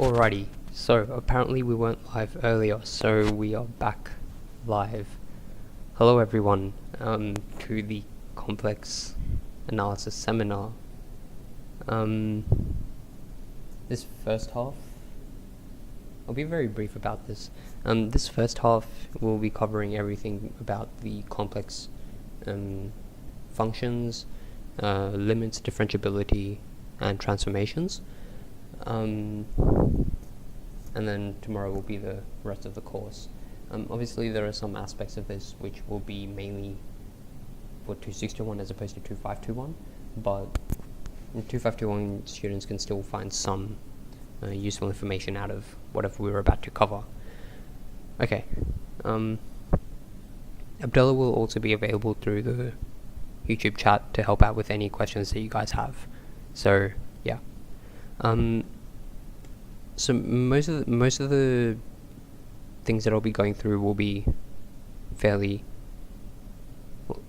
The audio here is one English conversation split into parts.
Alrighty, so apparently we weren't live earlier, so we are back live. Hello everyone, to the complex analysis seminar. This first half, I'll be very brief about this. This first half will be covering everything about the complex functions, limits, differentiability, and transformations. And then tomorrow will be the rest of the course. Obviously there are some aspects of this which will be mainly for 2621 as opposed to 2521, but 2521 students can still find some useful information out of whatever we were about to cover. Okay, Abdullah will also be available through the YouTube chat to help out with any questions that you guys have. So yeah. So most of the things that I'll be going through will be fairly,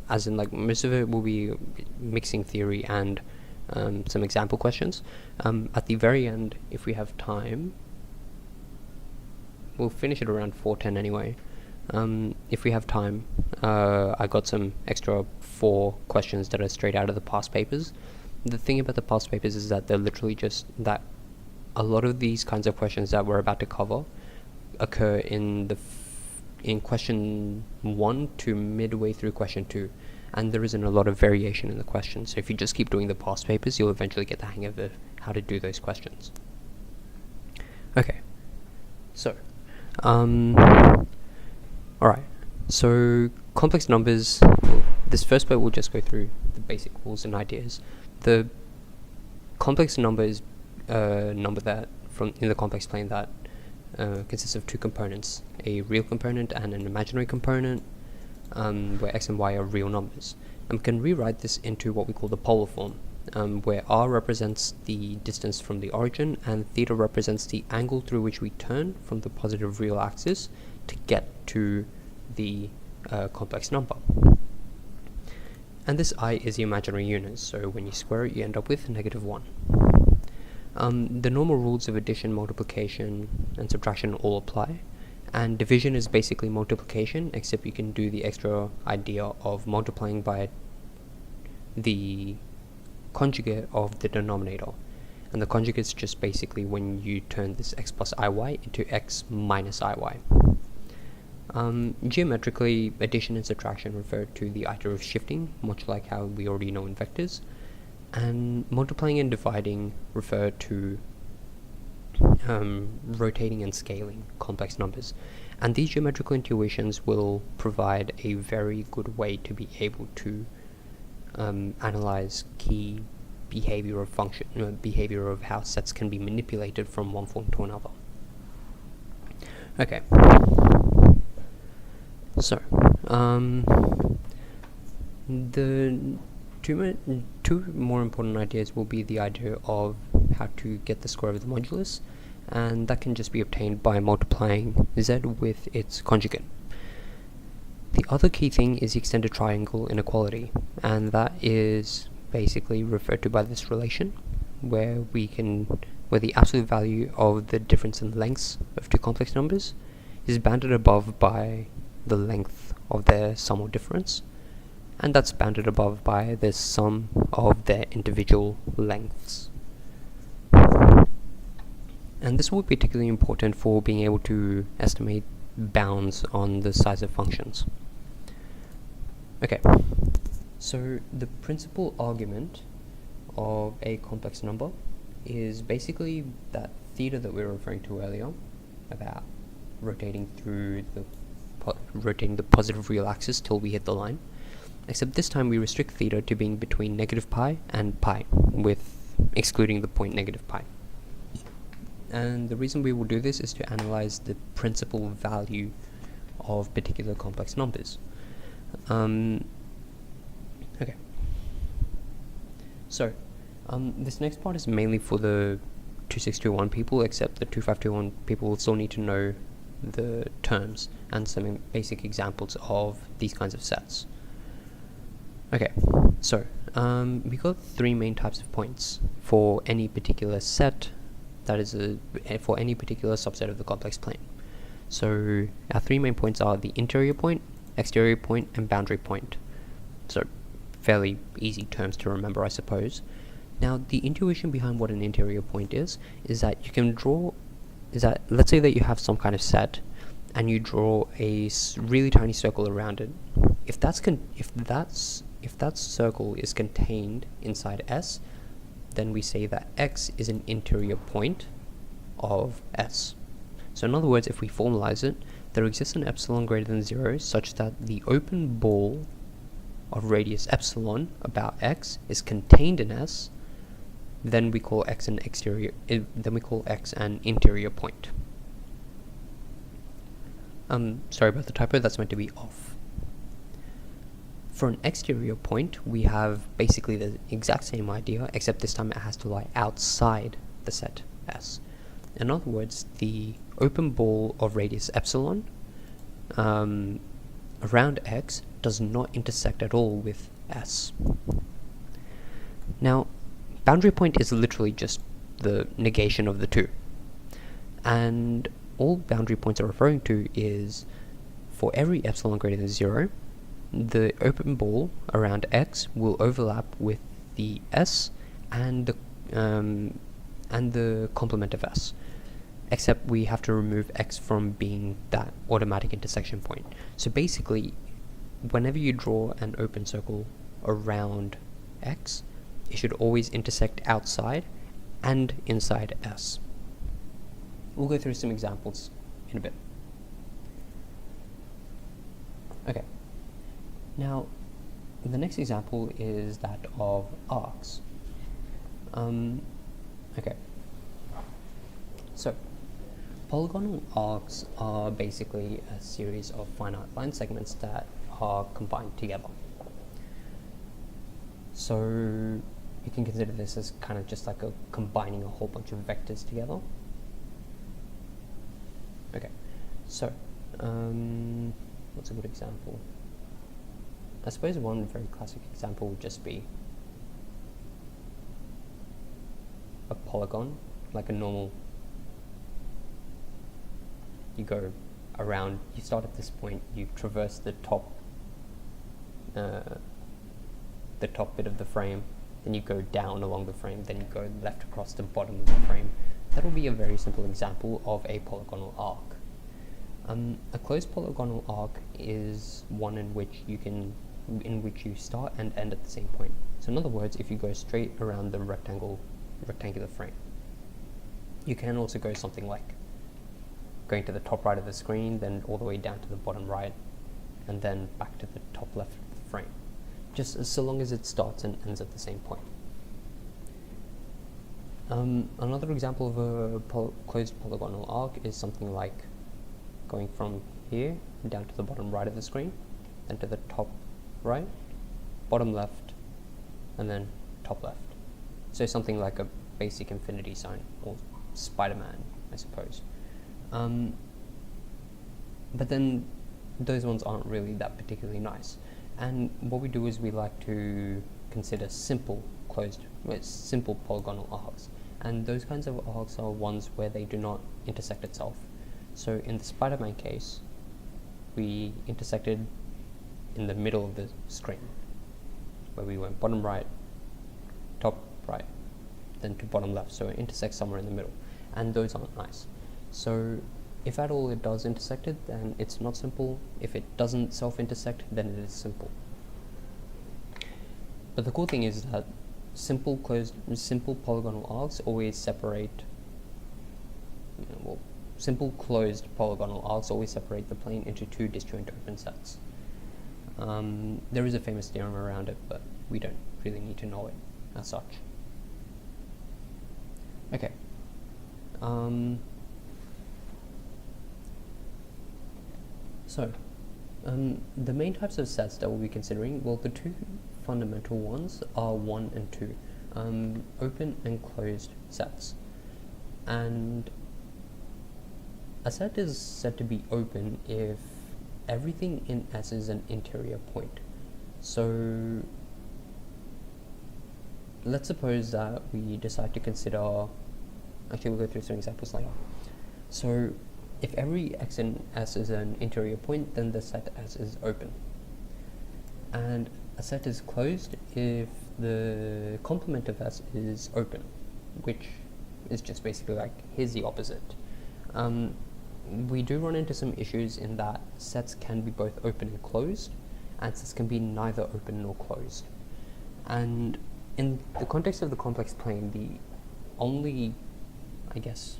as in like most of it will be mixing theory and some example questions. At the very end, if we have time, we'll finish it around 4:10 anyway. If we have time, I got some extra 4 questions that are straight out of the past papers. The thing about the past papers is that they're literally just that a lot of these kinds of questions that we're about to cover occur in question 1 to midway through question 2, and there isn't a lot of variation in the questions. So if you just keep doing the past papers, you'll eventually get the hang of how to do those questions. Okay, so alright, so complex numbers, this first part will just go through the basic rules and ideas. The complex number is a number that in the complex plane that consists of 2 components, a real component and an imaginary component, where x and y are real numbers. And we can rewrite this into what we call the polar form, where r represents the distance from the origin and theta represents the angle through which we turn from the positive real axis to get to the complex number. And this I is the imaginary unit, so when you square it you end up with -1. The normal rules of addition, multiplication, and subtraction all apply, and division is basically multiplication, except you can do the extra idea of multiplying by the conjugate of the denominator, and the conjugate is just basically when you turn this x plus iy into x minus iy. Geometrically, addition and subtraction refer to the idea of shifting, much like how we already know in vectors. And multiplying and dividing refer to rotating and scaling complex numbers. And these geometrical intuitions will provide a very good way to be able to analyze key behavior of behavior of how sets can be manipulated from one form to another. Okay. So, the two more important ideas will be the idea of how to get the square of the modulus, and that can just be obtained by multiplying z with its conjugate. The other key thing is the extended triangle inequality, and that is basically referred to by this relation, where the absolute value of the difference in lengths of 2 complex numbers is bounded above by the length of their sum or difference, and that's bounded above by the sum of their individual lengths. And this will be particularly important for being able to estimate bounds on the size of functions. Okay, so the principal argument of a complex number is basically that theta that we were referring to earlier, about rotating the positive real axis till we hit the line. Except this time we restrict theta to being between -pi and pi, with excluding the point -pi. And the reason we will do this is to analyze the principal value of particular complex numbers. Okay. So, this next part is mainly for the 2621 people, except the 2521 people will still need to know the terms and some basic examples of these kinds of sets. Okay, so we got 3 main types of points for any particular set that is for any particular subset of the complex plane. So our three main points are the interior point, exterior point, and boundary point. So fairly easy terms to remember, I suppose. Now, the intuition behind what an interior point is that you can draw, let's say that you have some kind of set, and you draw a really tiny circle around it. If that circle is contained inside S, then we say that X is an interior point of S. So in other words, if we formalize it, there exists an epsilon greater than 0 such that the open ball of radius epsilon about X is contained in S, then we call X an interior point. Sorry about the typo, that's meant to be off. For an exterior point, we have basically the exact same idea, except this time it has to lie outside the set S. In other words, the open ball of radius epsilon around X does not intersect at all with S. Now, boundary point is literally just the negation of the two. And all boundary points are referring to is for every epsilon greater than 0, the open ball around X will overlap with the S and the complement of S, except we have to remove X from being that automatic intersection point. So basically, whenever you draw an open circle around X, it should always intersect outside and inside S. We'll go through some examples in a bit. Okay. Now, the next example is that of arcs. Okay. So, polygonal arcs are basically a series of finite line segments that are combined together. So, you can consider this as kind of just like combining a whole bunch of vectors together. Okay, so, what's a good example? I suppose one very classic example would just be a polygon, like a normal. You go around, you start at this point, you traverse the top bit of the frame, then you go down along the frame, then you go left across the bottom of the frame. That will be a very simple example of a polygonal arc. A closed polygonal arc is one in which you start and end at the same point. So in other words, if you go straight around the rectangular frame, you can also go something like going to the top right of the screen, then all the way down to the bottom right, and then back to the top left of the frame, just so long as it starts and ends at the same point. Another example of a closed polygonal arc is something like going from here down to the bottom right of the screen, then to the top right, bottom left, and then top left. So something like a basic infinity sign, or Spider-Man, I suppose. But then those ones aren't really that particularly nice. And what we do is we like to consider simple polygonal arcs. And those kinds of arcs are ones where they do not intersect itself. So in the Spider-Man case, we intersected in the middle of the screen, where we went bottom right, top right, then to bottom left. So it intersects somewhere in the middle. And those aren't nice. So if at all it does intersect it, then it's not simple. If it doesn't self-intersect, then it is simple. But the cool thing is that simple polygonal arcs always separate, simple closed polygonal arcs always separate the plane into two disjoint open sets. There is a famous theorem around it, but we don't really need to know it as such. Okay. So, the main types of sets that we'll be considering, well, the two fundamental ones are 1 and 2, open and closed sets. And a set is said to be open if everything in S is an interior point. So, let's suppose that we decide to consider Actually, we'll go through some examples later. So if every x in S is an interior point, then the set S is open. And a set is closed if the complement of S is open, which is just basically like, here's the opposite. We do run into some issues in that sets can be both open and closed, and sets can be neither open nor closed. And in the context of the complex plane, the only, I guess,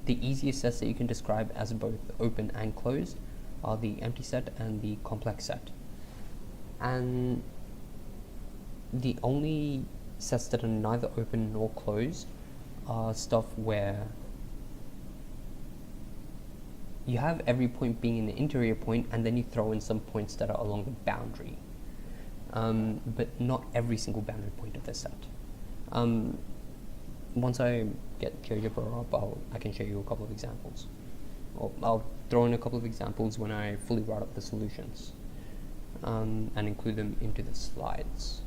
the easiest sets that you can describe as both open and closed are the empty set and the complex set. And the only sets that are neither open nor closed are stuff where you have every point being an interior point, and then you throw in some points that are along the boundary, but not every single boundary point of the set. Once I get GeoGebra up, I can show you a couple of examples. Or I'll throw in a couple of examples when I fully write up the solutions, and include them into the slides.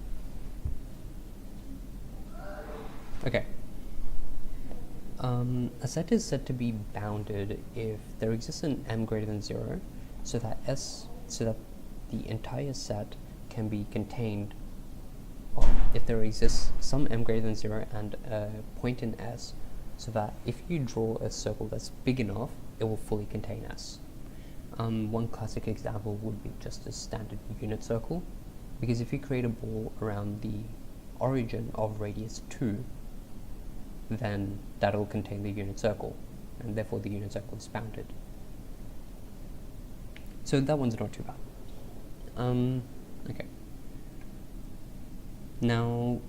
Okay. A set is said to be bounded if there exists an m greater than 0, so that the entire set can be contained, or if there exists some m greater than 0 and a point in S, so that if you draw a circle that's big enough, it will fully contain S. One classic example would be just a standard unit circle, because if you create a ball around the origin of radius 2, then that will contain the unit circle, and therefore the unit circle is bounded. So that one's not too bad. Okay. Now,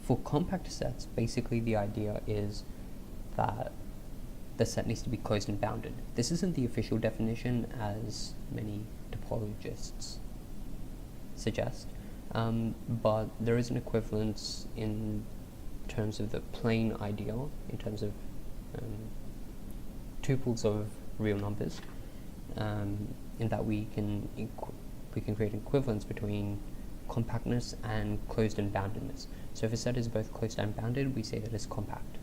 for compact sets, basically the idea is that the set needs to be closed and bounded. This isn't the official definition, as many topologists suggest, but there is an equivalence in terms of the plane ideal, in terms of tuples of real numbers, in that we can create an equivalence between compactness and closed and boundedness. So if a set is both closed and bounded, we say that it's compact.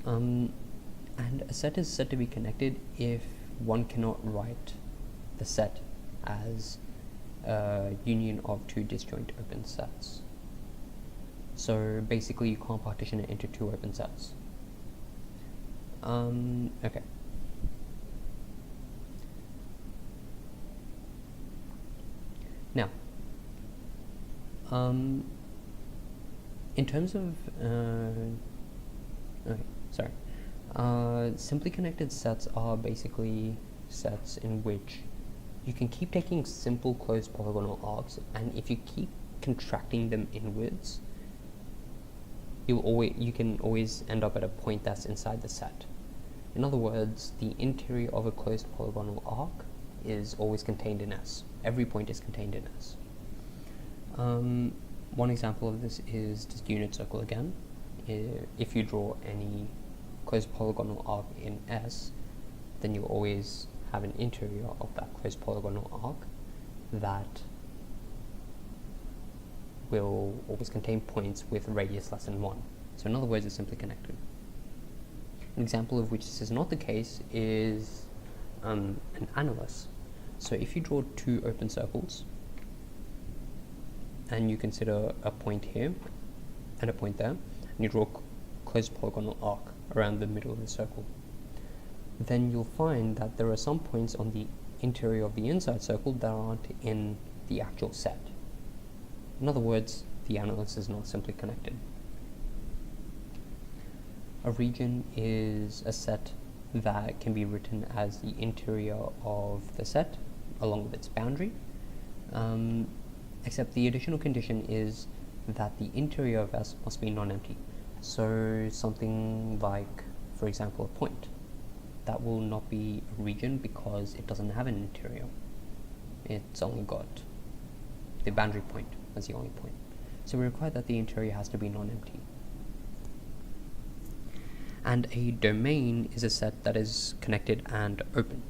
And a set is said to be connected if one cannot write the set as a union of two disjoint open sets. So basically you can't partition it into two open sets. Okay. Now, in terms of simply connected sets are basically sets in which you can keep taking simple closed polygonal arcs, and if you keep contracting them inwards, you can always end up at a point that's inside the set. In other words, the interior of a closed polygonal arc is always contained in S. Every point is contained in S. One example of this is just unit circle again. If you draw any closed polygonal arc in S, then you always have an interior of that closed polygonal arc that will always contain points with radius less than 1. So in other words, it's simply connected. An example of which this is not the case is an annulus. So if you draw two open circles, and you consider a point here and a point there, and you draw a closed polygonal arc around the middle of the circle, then you'll find that there are some points on the interior of the inside circle that aren't in the actual set. In other words, the annulus is not simply connected. A region is a set that can be written as the interior of the set along with its boundary, except the additional condition is that the interior of S must be non-empty. So something like, for example, a point. That will not be a region because it doesn't have an interior. It's only got the boundary point as the only point. So we require that the interior has to be non-empty. And a domain is a set that is connected and open.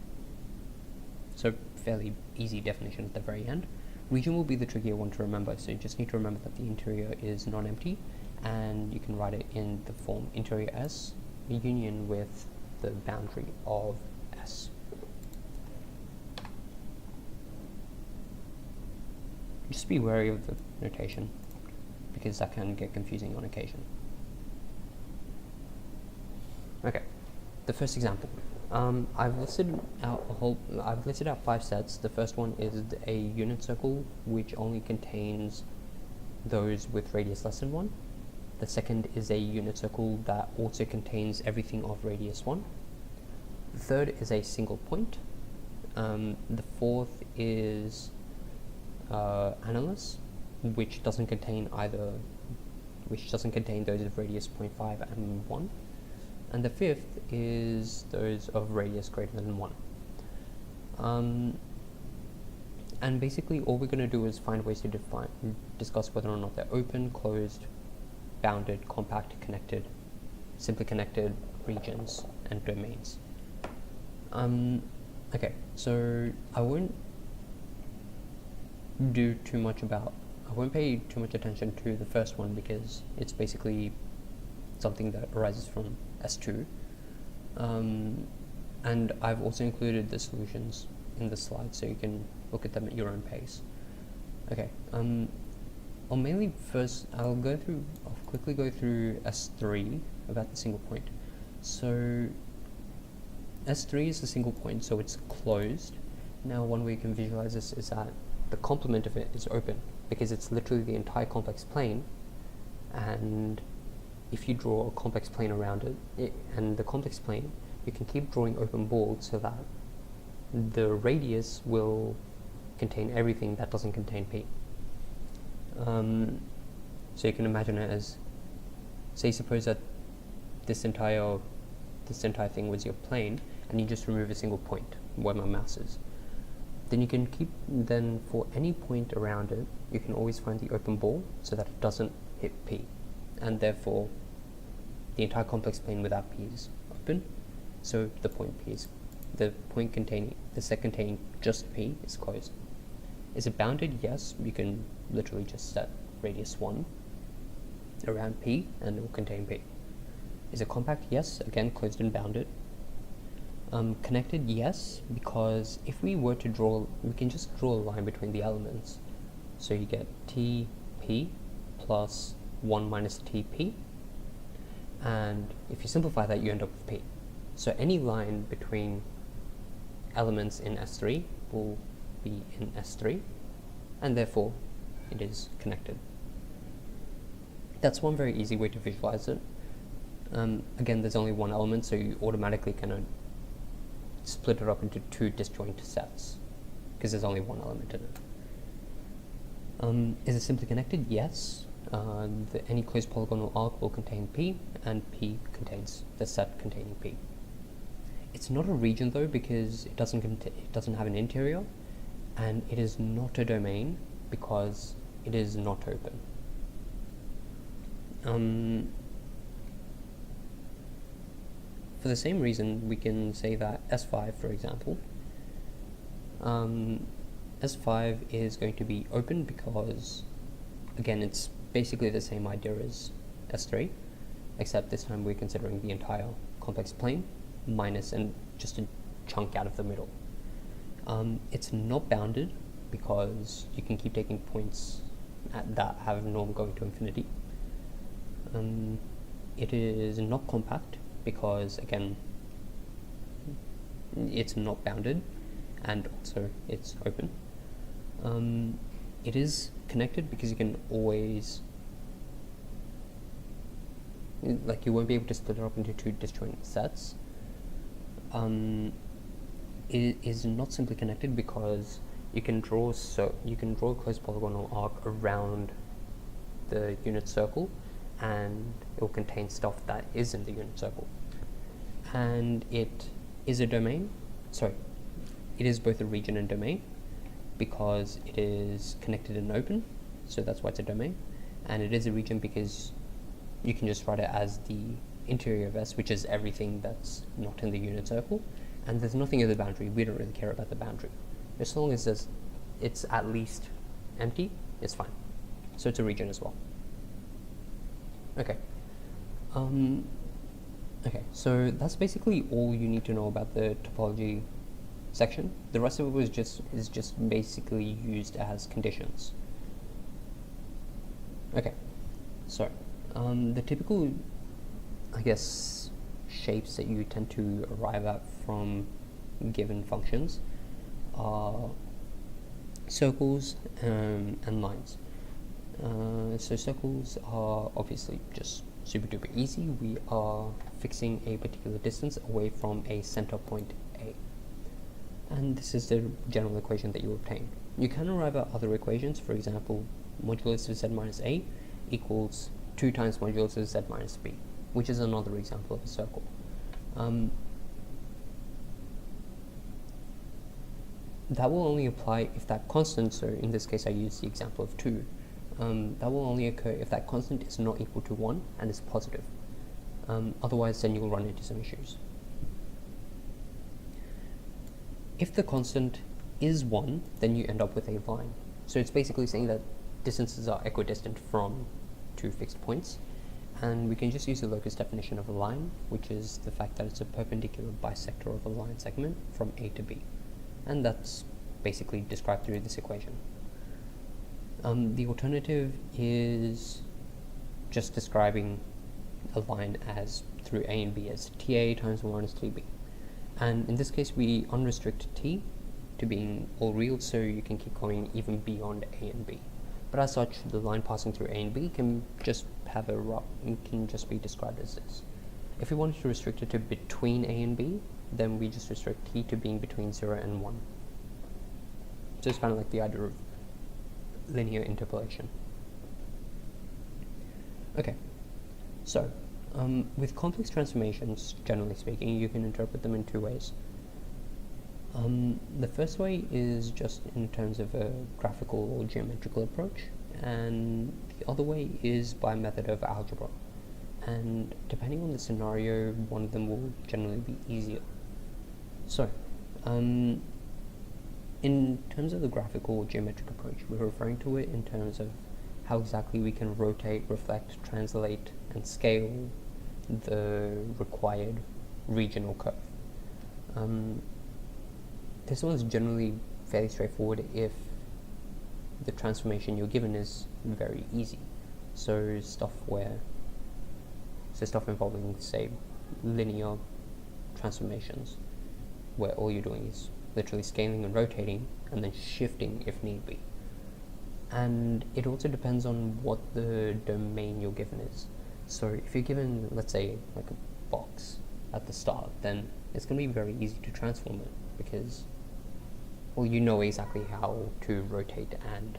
So fairly easy definition at the very end. Region will be the trickier one to remember, so you just need to remember that the interior is non-empty and you can write it in the form interior S union with the boundary of S. Just be wary of the notation, because that can get confusing on occasion. Okay, the first example. I've listed out 5 sets. The first one is a unit circle which only contains those with radius less than 1. The second is a unit circle that also contains everything of radius 1. The third is a single point. The fourth is analysis, which doesn't contain those of radius 0.5 and 1. And the fifth is those of radius greater than 1. And basically all we're going to do is find ways to discuss whether or not they're open, closed, bounded, compact, connected, simply connected, regions, and domains. Okay, so I won't pay too much attention to the first one because it's basically something that arises from S2. And I've also included the solutions in the slide so you can look at them at your own pace. Okay, I'll quickly go through S3 about the single point. So S3 is the single point, so it's closed. Now one way you can visualize this is that the complement of it is open, because it's literally the entire complex plane, and if you draw a complex plane around it, and the complex plane, you can keep drawing open balls so that the radius will contain everything that doesn't contain P. So you can imagine it as, say, suppose that this entire thing was your plane, and you just remove a single point where my mouse is. Then you can for any point around it, you can always find the open ball so that it doesn't hit P, and therefore the entire complex plane without P is open. So the set containing just P is closed. Is it bounded? Yes, you can literally just set radius 1 around P and it will contain P. Is it compact? Yes, again closed and bounded. Connected? Yes, because if we were to we can just draw a line between the elements. So you get TP plus 1 minus TP, and if you simplify that, you end up with P. So any line between elements in S3 will be in S3, and therefore it is connected. That's one very easy way to visualize it. Again, there's only one element, so you automatically kind of split it up into 2 disjoint sets, because there's only one element in it. Is it simply connected? Yes. Any closed polygonal arc will contain P, and P contains the set containing P. It's not a region though, because it doesn't have an interior, and it is not a domain because it is not open. For the same reason, we can say that S5, for example, S5 is going to be open because, again, it's basically the same idea as S3, except this time we're considering the entire complex plane minus and just a chunk out of the middle. It's not bounded because you can keep taking points that have norm going to infinity. It is not compact because, again, it's not bounded and also it's open. It is connected because you can always, you won't be able to split it up into 2 disjoint sets. It is not simply connected because you can draw a closed polygonal arc around the unit circle, and it will contain stuff that is in the unit circle. And it is a domain. Sorry, it is both a region and domain because it is connected and open, so that's why it's a domain. And it is a region because you can just write it as the interior of S, which is everything that's not in the unit circle. And there's nothing in the boundary. We don't really care about the boundary. As long as it's at least empty, it's fine. So it's a region as well. Okay. Okay, so that's basically all you need to know about the topology section. The rest of it is just basically used as conditions. Okay, so the typical, I guess, shapes that you tend to arrive at from given functions are circles and lines. So circles are obviously just super duper easy. We are fixing a particular distance away from a center point A. And this is the general equation that you obtain. You can arrive at other equations. For example, modulus of z minus a equals 2 times modulus of z minus b, which is another example of a circle. That will only apply if that constant, so in this case I use the example of 2, that will only occur if that constant is not equal to 1 and is positive. Otherwise, then you'll run into some issues. If the constant is 1, then you end up with a line. So it's basically saying that distances are equidistant from two fixed points. And we can just use the locus definition of a line, which is the fact that it's a perpendicular bisector of a line segment from A to B. And that's basically described through this equation. The alternative is just describing a line as through A and B as TA times 1 is TB. And in this case, we unrestrict T to being all real, so you can keep going even beyond A and B. But as such, the line passing through A and B can just have can just be described as this. If we wanted to restrict it to between A and B, then we just restrict T to being between 0 and 1. So it's kind of like the idea of linear interpolation. Okay, so with complex transformations, generally speaking, you can interpret them in two ways. The first way is just in terms of a graphical or geometrical approach, and the other way is by method of algebra. And depending on the scenario, one of them will generally be easier. So, in terms of the graphical or geometric approach, we're referring to it in terms of how exactly we can rotate, reflect, translate, and scale the required regional curve. This one's generally fairly straightforward if the transformation you're given is very easy. So stuff involving, say, linear transformations, where all you're doing is literally scaling and rotating and then shifting if need be. And it also depends on what the domain you're given is. So if you're given, let's say, like a box at the start, then it's going to be very easy to transform it because, well, you know exactly how to rotate and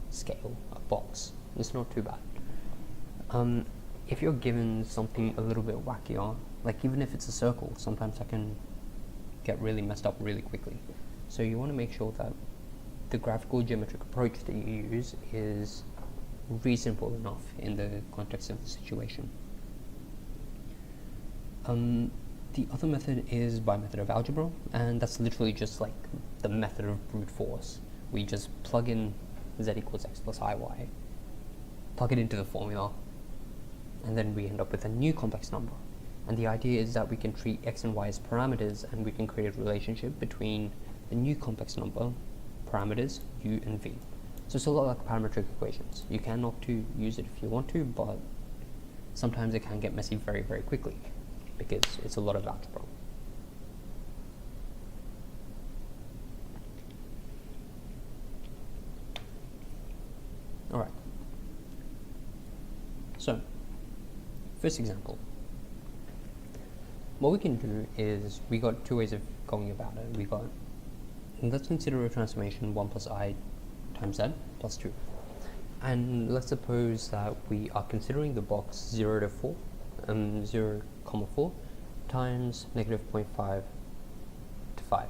scale a box. It's not too bad. If you're given something a little bit wackier, like even if it's a circle, sometimes that can get really messed up really quickly. So you want to make sure that the graphical geometric approach that you use is reasonable enough in the context of the situation. The other method is by method of algebra, and that's literally just like the method of brute force. We just plug in z equals x plus iy, plug it into the formula, and then we end up with a new complex number. And the idea is that we can treat x and y as parameters, and we can create a relationship between the new complex number, parameters, u and v. So it's a lot like parametric equations. You can opt to use it if you want to, but sometimes it can get messy very, very quickly because it's a lot of algebra. Alright. So, first example. What we can do is, we got two ways of going about it. Let's consider a transformation 1 plus I times z plus 2. And let's suppose that we are considering the box 0 to 4, 0, 4 times negative 0.5 to 5.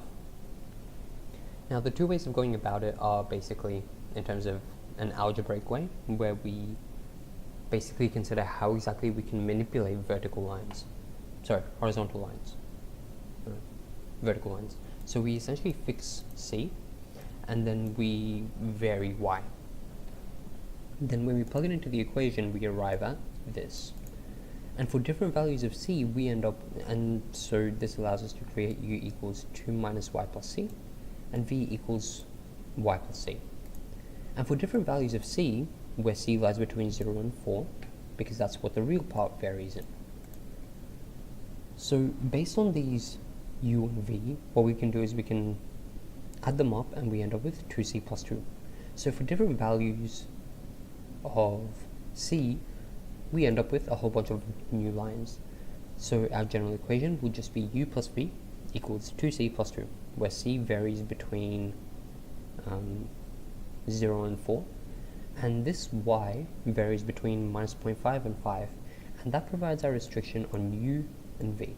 Now the two ways of going about it are basically in terms of an algebraic way, where we basically consider how exactly we can manipulate horizontal lines, vertical lines. So we essentially fix C, and then we vary Y. Then when we plug it into the equation, we arrive at this. And for different values of c, we end up, and so this allows us to create u equals 2 minus y plus c, and v equals y plus c. And for different values of c, where c lies between 0 and 4, because that's what the real part varies in. So based on these u and v, what we can do is we can add them up and we end up with 2c plus 2. So for different values of c, we end up with a whole bunch of new lines. So our general equation will just be u plus v equals 2c plus 2, where c varies between 0 and 4, and this y varies between minus 0.5 and 5, and that provides our restriction on u and v.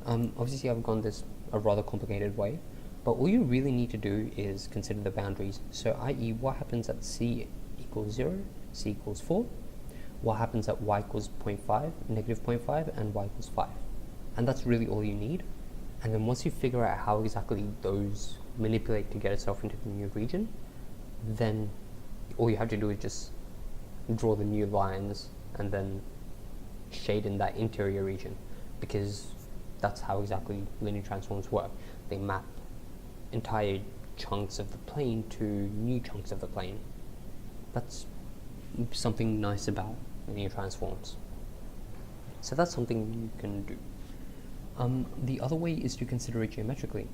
Obviously I've gone this a rather complicated way, but all you really need to do is consider the boundaries. So i.e. what happens at c equals 0, c equals 4, what happens at y equals 0.5, negative 0.5, and y equals 5. And that's really all you need. And then once you figure out how exactly those manipulate to get itself into the new region, then all you have to do is just draw the new lines and then shade in that interior region, because that's how exactly linear transforms work. They map entire chunks of the plane to new chunks of the plane. That's something nice about linear transforms. So that's something you can do. The other way is to consider it geometrically.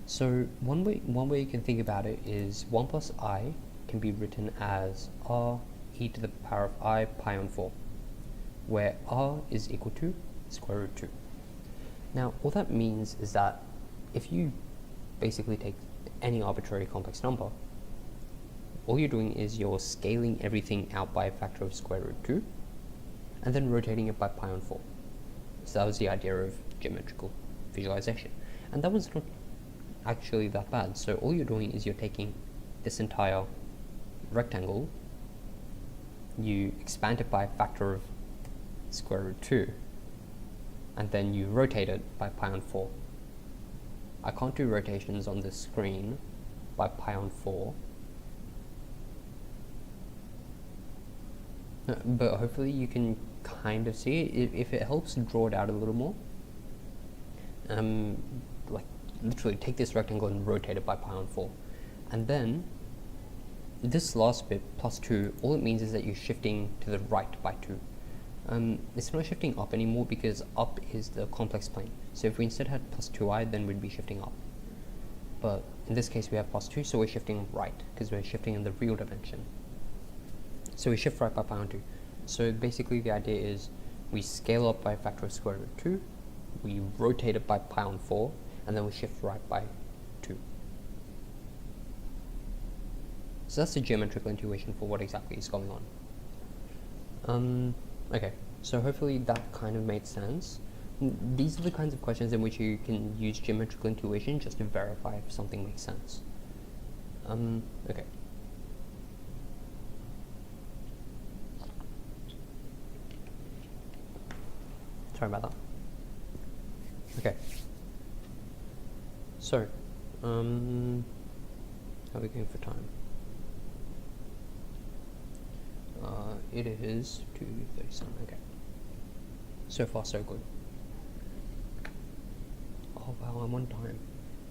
So one way you can think about it is 1 plus I can be written as r e to the power of I pi on 4, where r is equal to square root 2. Now all that means is that if you basically take any arbitrary complex number, all you're doing is you're scaling everything out by a factor of square root 2 and then rotating it by pi on 4. So that was the idea of geometrical visualization, and that was not actually that bad. So all you're doing is you're taking this entire rectangle, you expand it by a factor of square root 2, and then you rotate it by pi on 4. I can't do rotations on this screen by pi on 4, but hopefully you can kind of see it. If it helps draw it out a little more, like literally take this rectangle and rotate it by pi on 4, and then this last bit plus 2, all it means is that you're shifting to the right by 2. It's not shifting up anymore because up is the complex plane. So if we instead had plus 2i, then we'd be shifting up. But in this case we have plus 2, so we're shifting right because we're shifting in the real dimension. So we shift right by pi on 2. So basically the idea is we scale up by a factor of square root 2, we rotate it by pi on 4, and then we shift right by 2. So that's the geometrical intuition for what exactly is going on. Okay, so hopefully that kind of made sense. These are the kinds of questions in which you can use geometrical intuition just to verify if something makes sense. Okay. Sorry about that. Okay. So, how are we going for time? It is 2:37. Okay. So far, so good. Oh wow, I'm on time.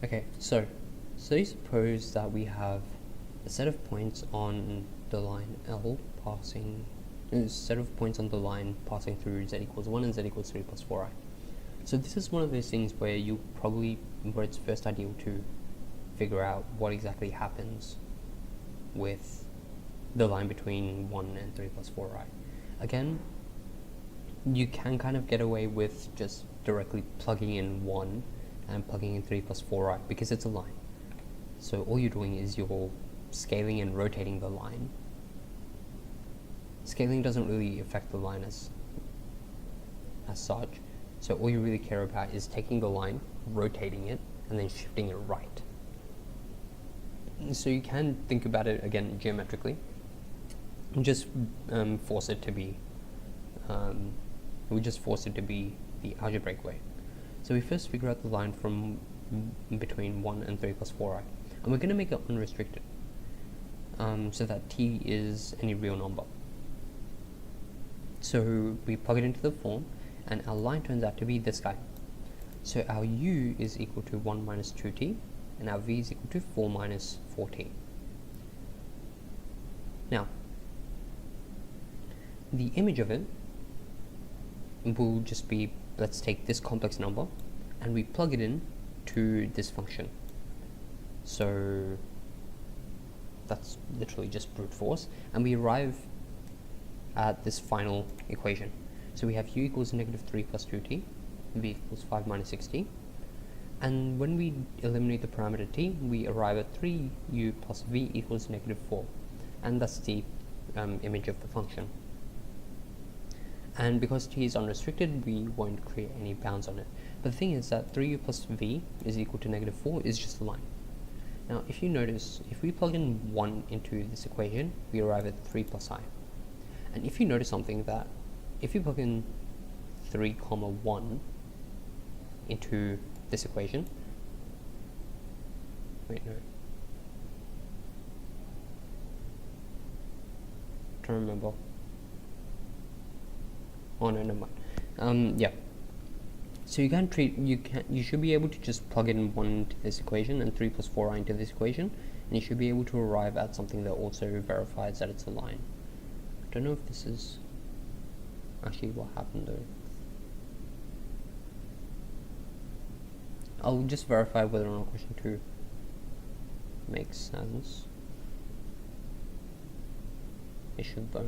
Okay, so suppose that we have a set of points on the line L passing, a set of points on the line passing through z equals 1 and z equals 3 plus 4i. So this is one of those things where where it's first ideal to figure out what exactly happens with the line between 1 and 3 plus 4i. Again, you can kind of get away with just directly plugging in 1 and plugging in 3 plus 4i because it's a line. So all you're doing is you're scaling and rotating the line. Scaling doesn't really affect the line as such. So all you really care about is taking the line, rotating it, and then shifting it right. So you can think about it again geometrically. Just force it to be. We just force it to be the algebraic way. So we first figure out the line from between 1 and 3 plus 4i, and we're going to make it unrestricted, so that t is any real number. So we plug it into the form, and our line turns out to be this guy. So our u is equal to 1 minus 2t, and our v is equal to 4 minus 4t. Now, the image of it will just be, let's take this complex number, and we plug it in to this function. So that's literally just brute force, and we arrive at this final equation. So we have u equals negative 3 plus 2t, v equals 5 minus 6t, and when we eliminate the parameter t, we arrive at 3u plus v equals negative 4, and that's the image of the function. And because t is unrestricted, we won't create any bounds on it. But the thing is that 3u plus v is equal to negative 4 is just a line. Now, if you notice, if we plug in 1 into this equation, we arrive at 3 plus I. And if you notice something, that if you plug in 3 comma 1 into this equation, wait, no, don't remember. Oh no, never mind. Yeah. So you should be able to just plug in 1 into this equation and 3 plus 4i into this equation, and you should be able to arrive at something that also verifies that it's a line. I don't know if this is actually what happened though. I'll just verify whether or not question 2 makes sense. It should though.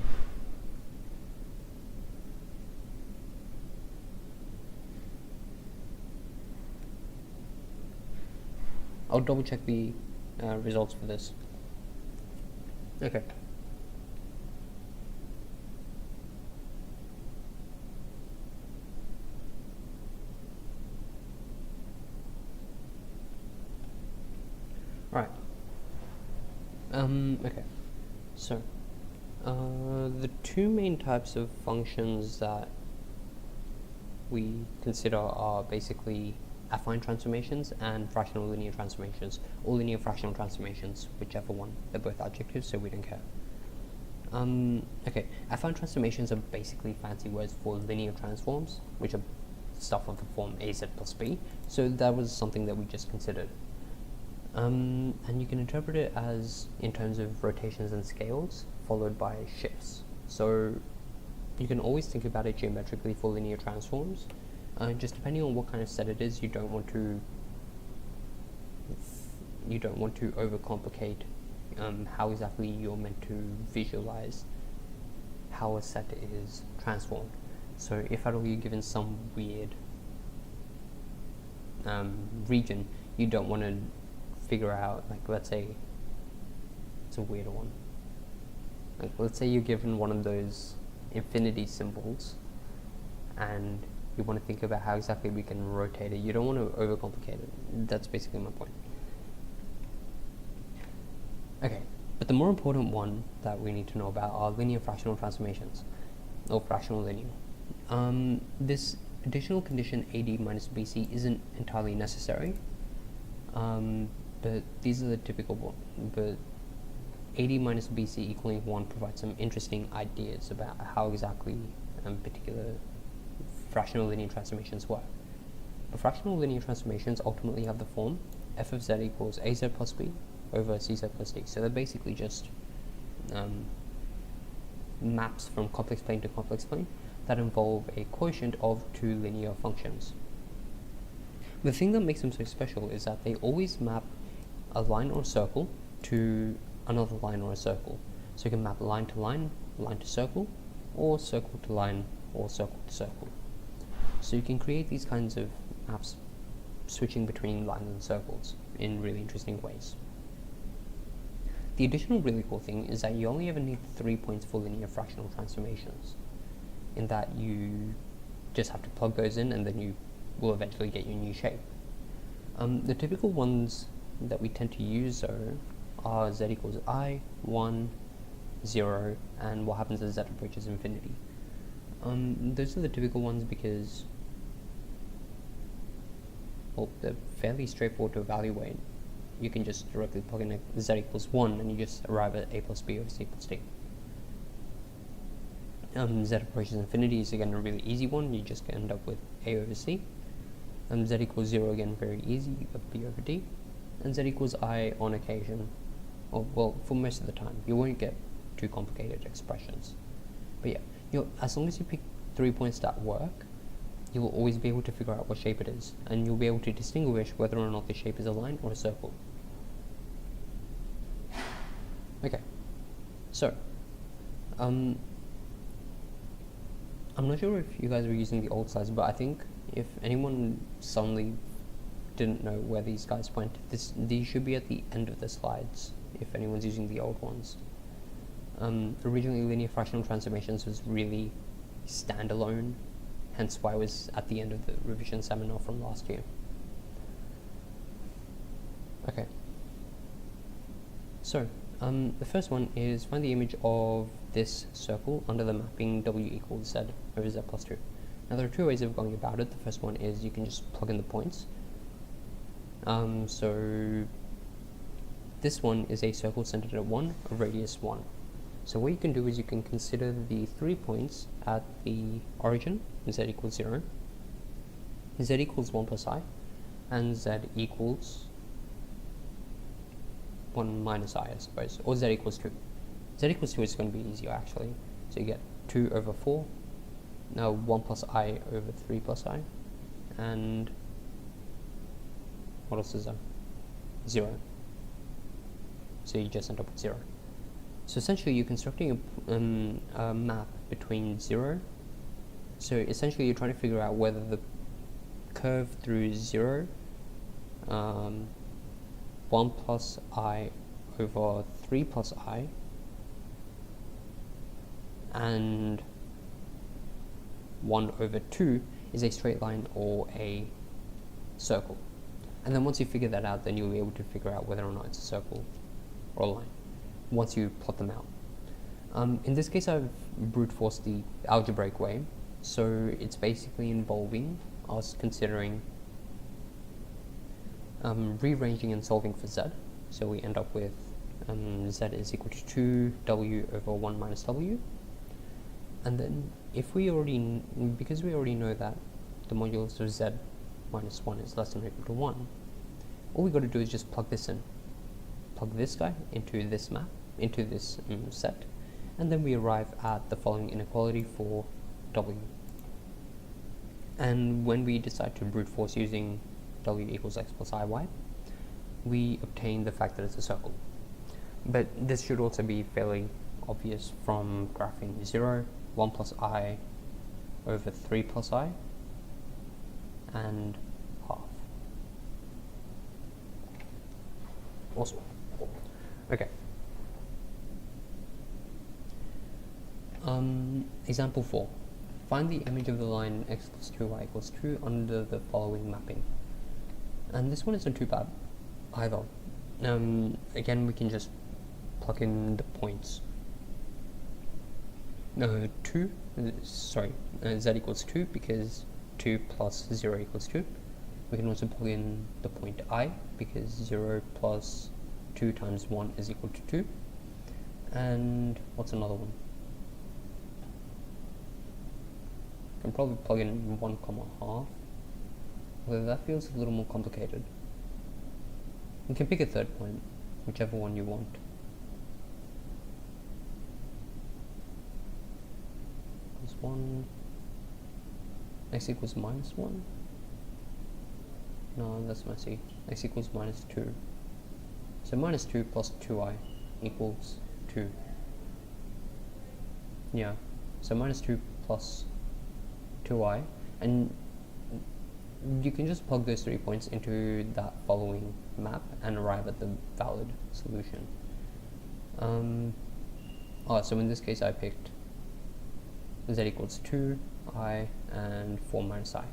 I'll double check the results for this. Okay. Right. Okay. So, the two main types of functions that we consider are basically affine transformations and fractional linear transformations, or linear fractional transformations, whichever one. They're both adjectives, so we don't care. Okay, affine transformations are basically fancy words for linear transforms, which are stuff of the form az plus b. So that was something that we just considered. And you can interpret it as in terms of rotations and scales, followed by shifts. So you can always think about it geometrically for linear transforms. Just depending on what kind of set it is, you don't want to overcomplicate how exactly you're meant to visualize how a set is transformed. So if at all you're given some weird region, you don't want to figure out, like, let's say it's a weirder one. Like, let's say you're given one of those infinity symbols, and you want to think about how exactly we can rotate it. You don't want to overcomplicate it. That's basically my point. Okay, but the more important one that we need to know about are linear fractional transformations, or fractional linear. This additional condition AD minus BC isn't entirely necessary, but these are the typical ones. But AD minus BC equaling 1 provides some interesting ideas about how exactly particular fractional linear transformations work. But fractional linear transformations ultimately have the form f of z equals az plus b over cz plus d. So they're basically just maps from complex plane to complex plane that involve a quotient of two linear functions. The thing that makes them so special is that they always map a line or a circle to another line or a circle. So you can map line to circle, or circle to line, or circle to circle. So you can create these kinds of maps switching between lines and circles in really interesting ways. The additional really cool thing is that you only ever need 3 points for linear fractional transformations, in that you just have to plug those in and then you will eventually get your new shape. The typical ones that we tend to use though are z equals I, 1, 0, and what happens as z approaches infinity. Those are the typical ones because, well, they're fairly straightforward to evaluate. You can just directly plug in a z equals 1 and you just arrive at a plus b over c plus d. Z approaches infinity is again a really easy one. You just end up with A over C. Z equals 0 again, very easy. You got B over D. And Z equals I on occasion, or well, for most of the time. You won't get too complicated expressions. But yeah, as long as you pick 3 points that work, you will always be able to figure out what shape it is, and you'll be able to distinguish whether or not the shape is a line or a circle. Okay, so I'm not sure if you guys were using the old slides, but I think if anyone suddenly didn't know where these guys went, these should be at the end of the slides if anyone's using the old ones. Originally, linear fractional transformations was really standalone, hence why it was at the end of the revision seminar from last year. Okay, so the first one is find the image of this circle under the mapping W equals Z over Z plus 2. Now there are two ways of going about it. The first one is you can just plug in the points. So this one is a circle centered at 1, a radius 1. So what you can do is you can consider the 3 points at the origin, Z equals 0, Z equals 1 plus I, and Z equals 1 minus I suppose, or Z equals 2. Z equals 2 is going to be easier actually. So you get 2 over 4, now 1 plus I over 3 plus I, and what else is there? 0. So you just end up with 0. So essentially you're constructing a map between 0. So essentially you're trying to figure out whether the curve through 0, 1 plus I over 3 plus I, and 1 over 2 is a straight line or a circle. And then once you figure that out, then you'll be able to figure out whether or not it's a circle or a line, once you plot them out. In this case, I've brute forced the algebraic way, so it's basically involving us considering rearranging and solving for Z. So we end up with Z is equal to 2W over 1 minus W. And then if we already, because we already know that the modulus of Z minus 1 is less than or equal to 1, all we got to do is just plug this in. Plug this guy into this map, into this set, and then we arrive at the following inequality for W. And when we decide to brute force using W equals X plus IY, we obtain the fact that it's a circle. But this should also be fairly obvious from graphing 0, 1 plus I over 3 plus I, and half. Awesome. Okay. Example 4. Find the image of the line x plus 2y equals 2 under the following mapping. And this one isn't too bad either. Again, we can just plug in the points. Z equals 2 because 2 plus 0 equals 2. We can also plug in the point I because 0 plus 2 times 1 is equal to 2. And what's another one? Can probably plug in 1 comma half, although that feels a little more complicated. You can pick a third point, whichever one you want. Plus 1, x equals minus 1. No, that's messy. X equals minus 2. So minus 2 plus 2i equals 2. Yeah, so minus 2 plus 2i, and you can just plug those 3 points into that following map and arrive at the valid solution. So in this case I picked z equals 2i and 4 minus I.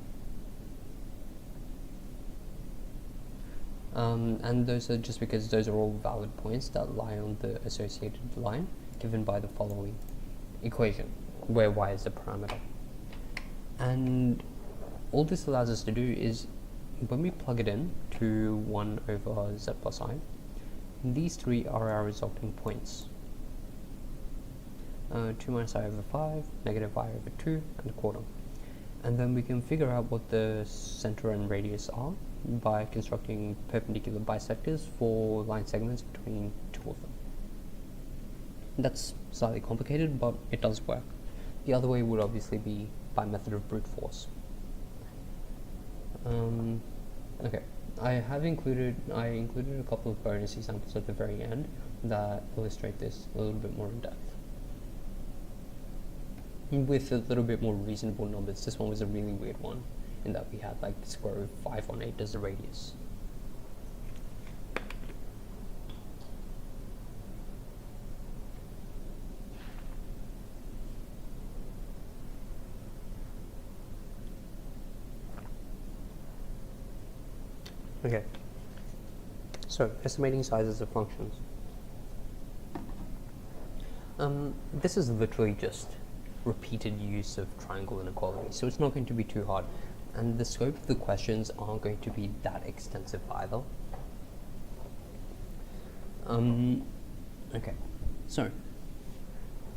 And those are just because those are all valid points that lie on the associated line given by the following equation, where y is the parameter. And all this allows us to do is, when we plug it in to 1 over z plus I, these three are our resulting points. 2 minus I over 5, negative I over 2, and a quarter. And then we can figure out what the center and radius are by constructing perpendicular bisectors for line segments between two of them. That's slightly complicated, but it does work. The other way would obviously be by method of brute force. Okay, I included a couple of bonus examples at the very end that illustrate this a little bit more in depth. With a little bit more reasonable numbers. This one was a really weird one, in that we had like the square root of 518 as the radius. Okay, so estimating sizes of functions. This is literally just repeated use of triangle inequality, so it's not going to be too hard, and the scope of the questions aren't going to be that extensive either. Okay, so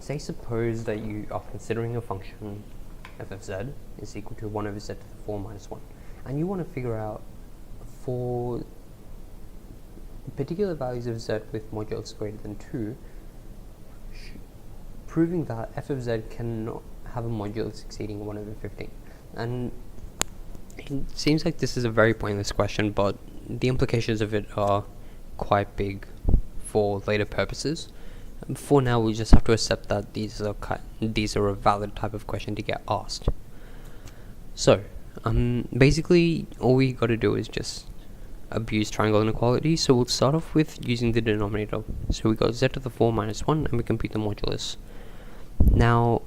suppose that you are considering a function f of z is equal to 1 over z to the 4 minus 1, and you want to figure out for particular values of z with modulus greater than 2, proving that f of z cannot have a modulus exceeding 1 over 15. And it seems like this is a very pointless question, but the implications of it are quite big for later purposes. For now, we just have to accept that these are a valid type of question to get asked. So, basically, all we got to do is just abuse triangle inequality. So we'll start off with using the denominator. So we got z to the 4 minus 1, and we compute the modulus. Now,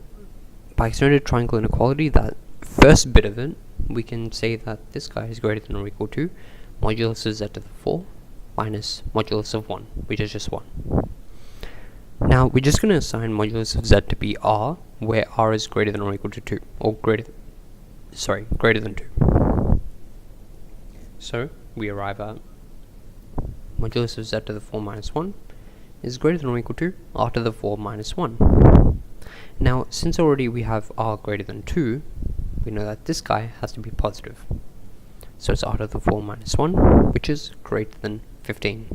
by extended triangle inequality, that first bit of it, we can say that this guy is greater than or equal to modulus of z to the 4 minus modulus of 1, which is just 1. Now, we're just going to assign modulus of z to be r, where r is greater than or equal to 2, or greater than 2. So, we arrive at modulus of z to the 4 minus 1 is greater than or equal to r to the 4 minus 1. Now, since already we have r greater than 2, we know that this guy has to be positive. So it's r to the 4 minus 1, which is greater than 15.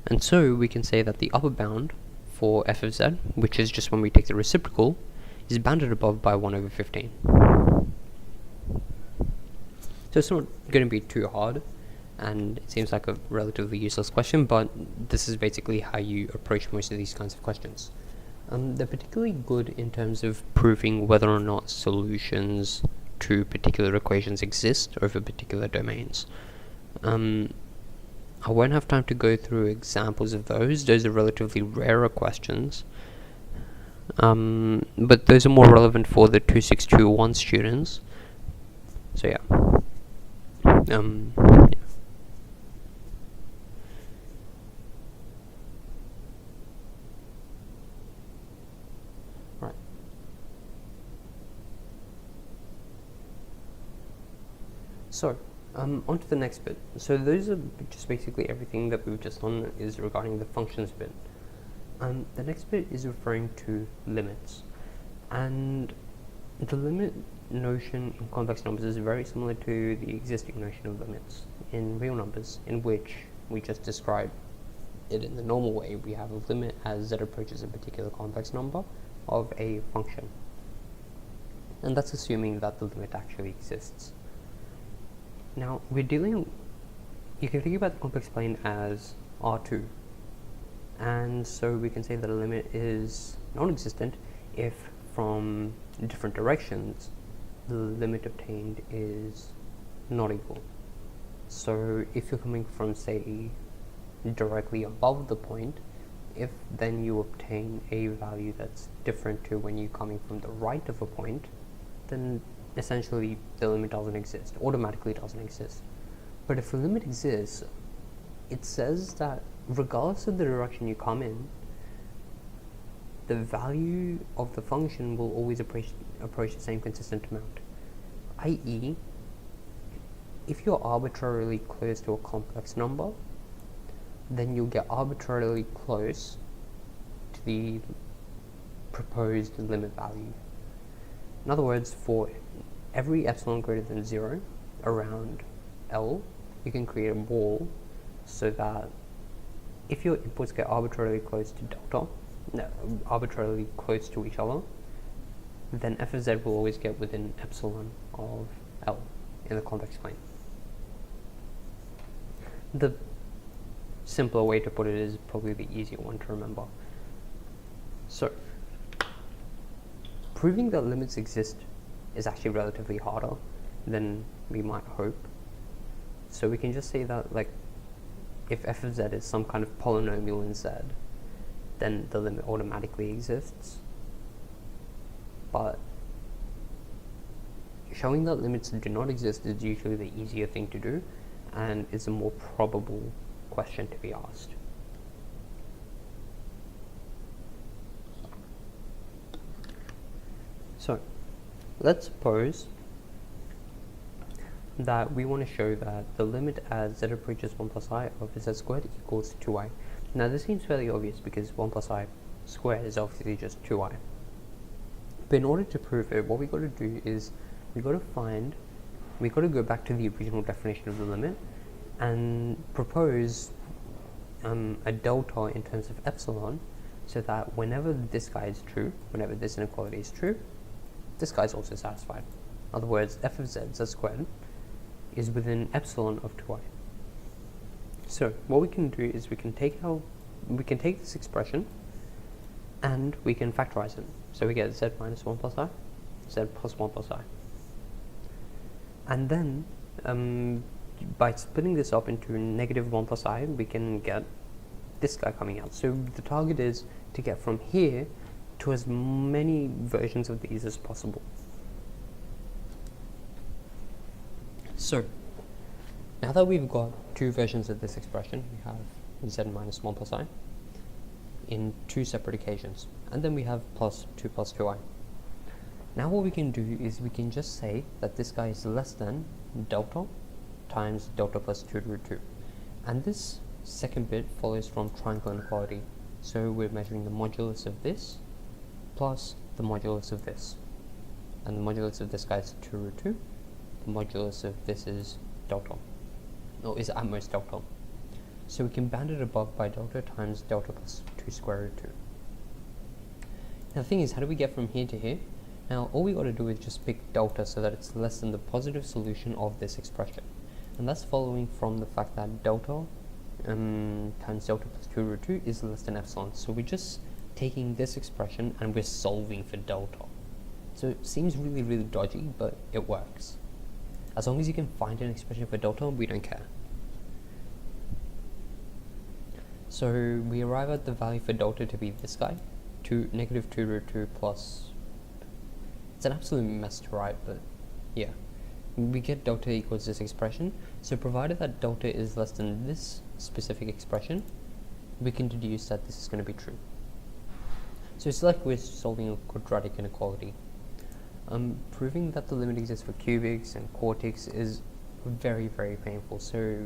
And so we can say that the upper bound for f of z, which is just when we take the reciprocal, is bounded above by 1 over 15. So it's not going to be too hard, and it seems like a relatively useless question, but this is basically how you approach most of these kinds of questions. They're particularly good in terms of proving whether or not solutions to particular equations exist over particular domains. I won't have time to go through examples of those. Those are relatively rarer questions, but those are more relevant for the 2621 students. So yeah. Right. So, on to the next bit. So those are just basically everything that we've just done is regarding the functions bit. The next bit is referring to limits, and the limit notion in complex numbers is very similar to the existing notion of limits in real numbers, in which we just describe it in the normal way. We have a limit as z approaches a particular complex number of a function, and that's assuming that the limit actually exists. Now, you can think about the complex plane as R2, and so we can say that a limit is non-existent if from different directions the limit obtained is not equal. So if you're coming from, say, directly above the point, if then you obtain a value that's different to when you're coming from the right of a point, then essentially the limit doesn't exist, automatically doesn't exist. But if the limit exists, it says that regardless of the direction you come in, the value of the function will always approach the same consistent amount. i.e., if you're arbitrarily close to a complex number, then you'll get arbitrarily close to the proposed limit value. In other words, for every epsilon greater than 0 around L, you can create a wall so that if your inputs get arbitrarily close to delta, arbitrarily close to each other, then f of z will always get within epsilon of L in the convex plane. The simpler way to put it is probably the easier one to remember. So, proving that limits exist is actually relatively harder than we might hope. So we can just say that, like, if f of z is some kind of polynomial in z, then the limit automatically exists. But showing that limits do not exist is usually the easier thing to do, and is a more probable question to be asked. So, let's suppose that we want to show that the limit as z approaches 1 plus I of z squared equals 2i. Now this seems fairly obvious because 1 plus I squared is obviously just 2i. But in order to prove it, what we got to do is we got to go back to the original definition of the limit and propose a delta in terms of epsilon, so that whenever this guy is true, whenever this inequality is true, this guy is also satisfied. In other words, f of z squared is within epsilon of 2i. So what we can do is we can take this expression and we can factorize it. So we get z minus 1 plus I, z plus 1 plus I. And then by splitting this up into negative 1 plus I, we can get this guy coming out. So the target is to get from here to as many versions of these as possible. So, now that we've got two versions of this expression, we have z minus 1 plus I in two separate occasions, and then we have plus 2 plus 2i. Now what we can do is we can just say that this guy is less than delta times delta plus 2 root 2. And this second bit follows from triangle inequality. So we're measuring the modulus of this plus the modulus of this. And the modulus of this guy is 2 root 2. The modulus of this is delta, or is at most delta. So we can bound it above by delta times delta plus 2 square root 2. Now the thing is, how do we get from here to here? Now all we got to do is just pick delta so that it's less than the positive solution of this expression. And that's following from the fact that delta times delta plus 2 root 2 is less than epsilon. So we're just taking this expression and we're solving for delta. So it seems really, really dodgy, but it works. As long as you can find an expression for delta, we don't care. So we arrive at the value for delta to be this guy, negative 2 root 2 plus, it's an absolute mess to write, but yeah. We get delta equals this expression, so provided that delta is less than this specific expression, we can deduce that this is going to be true. So it's like we're solving a quadratic inequality. Proving that the limit exists for cubics and quartics is very, very painful, so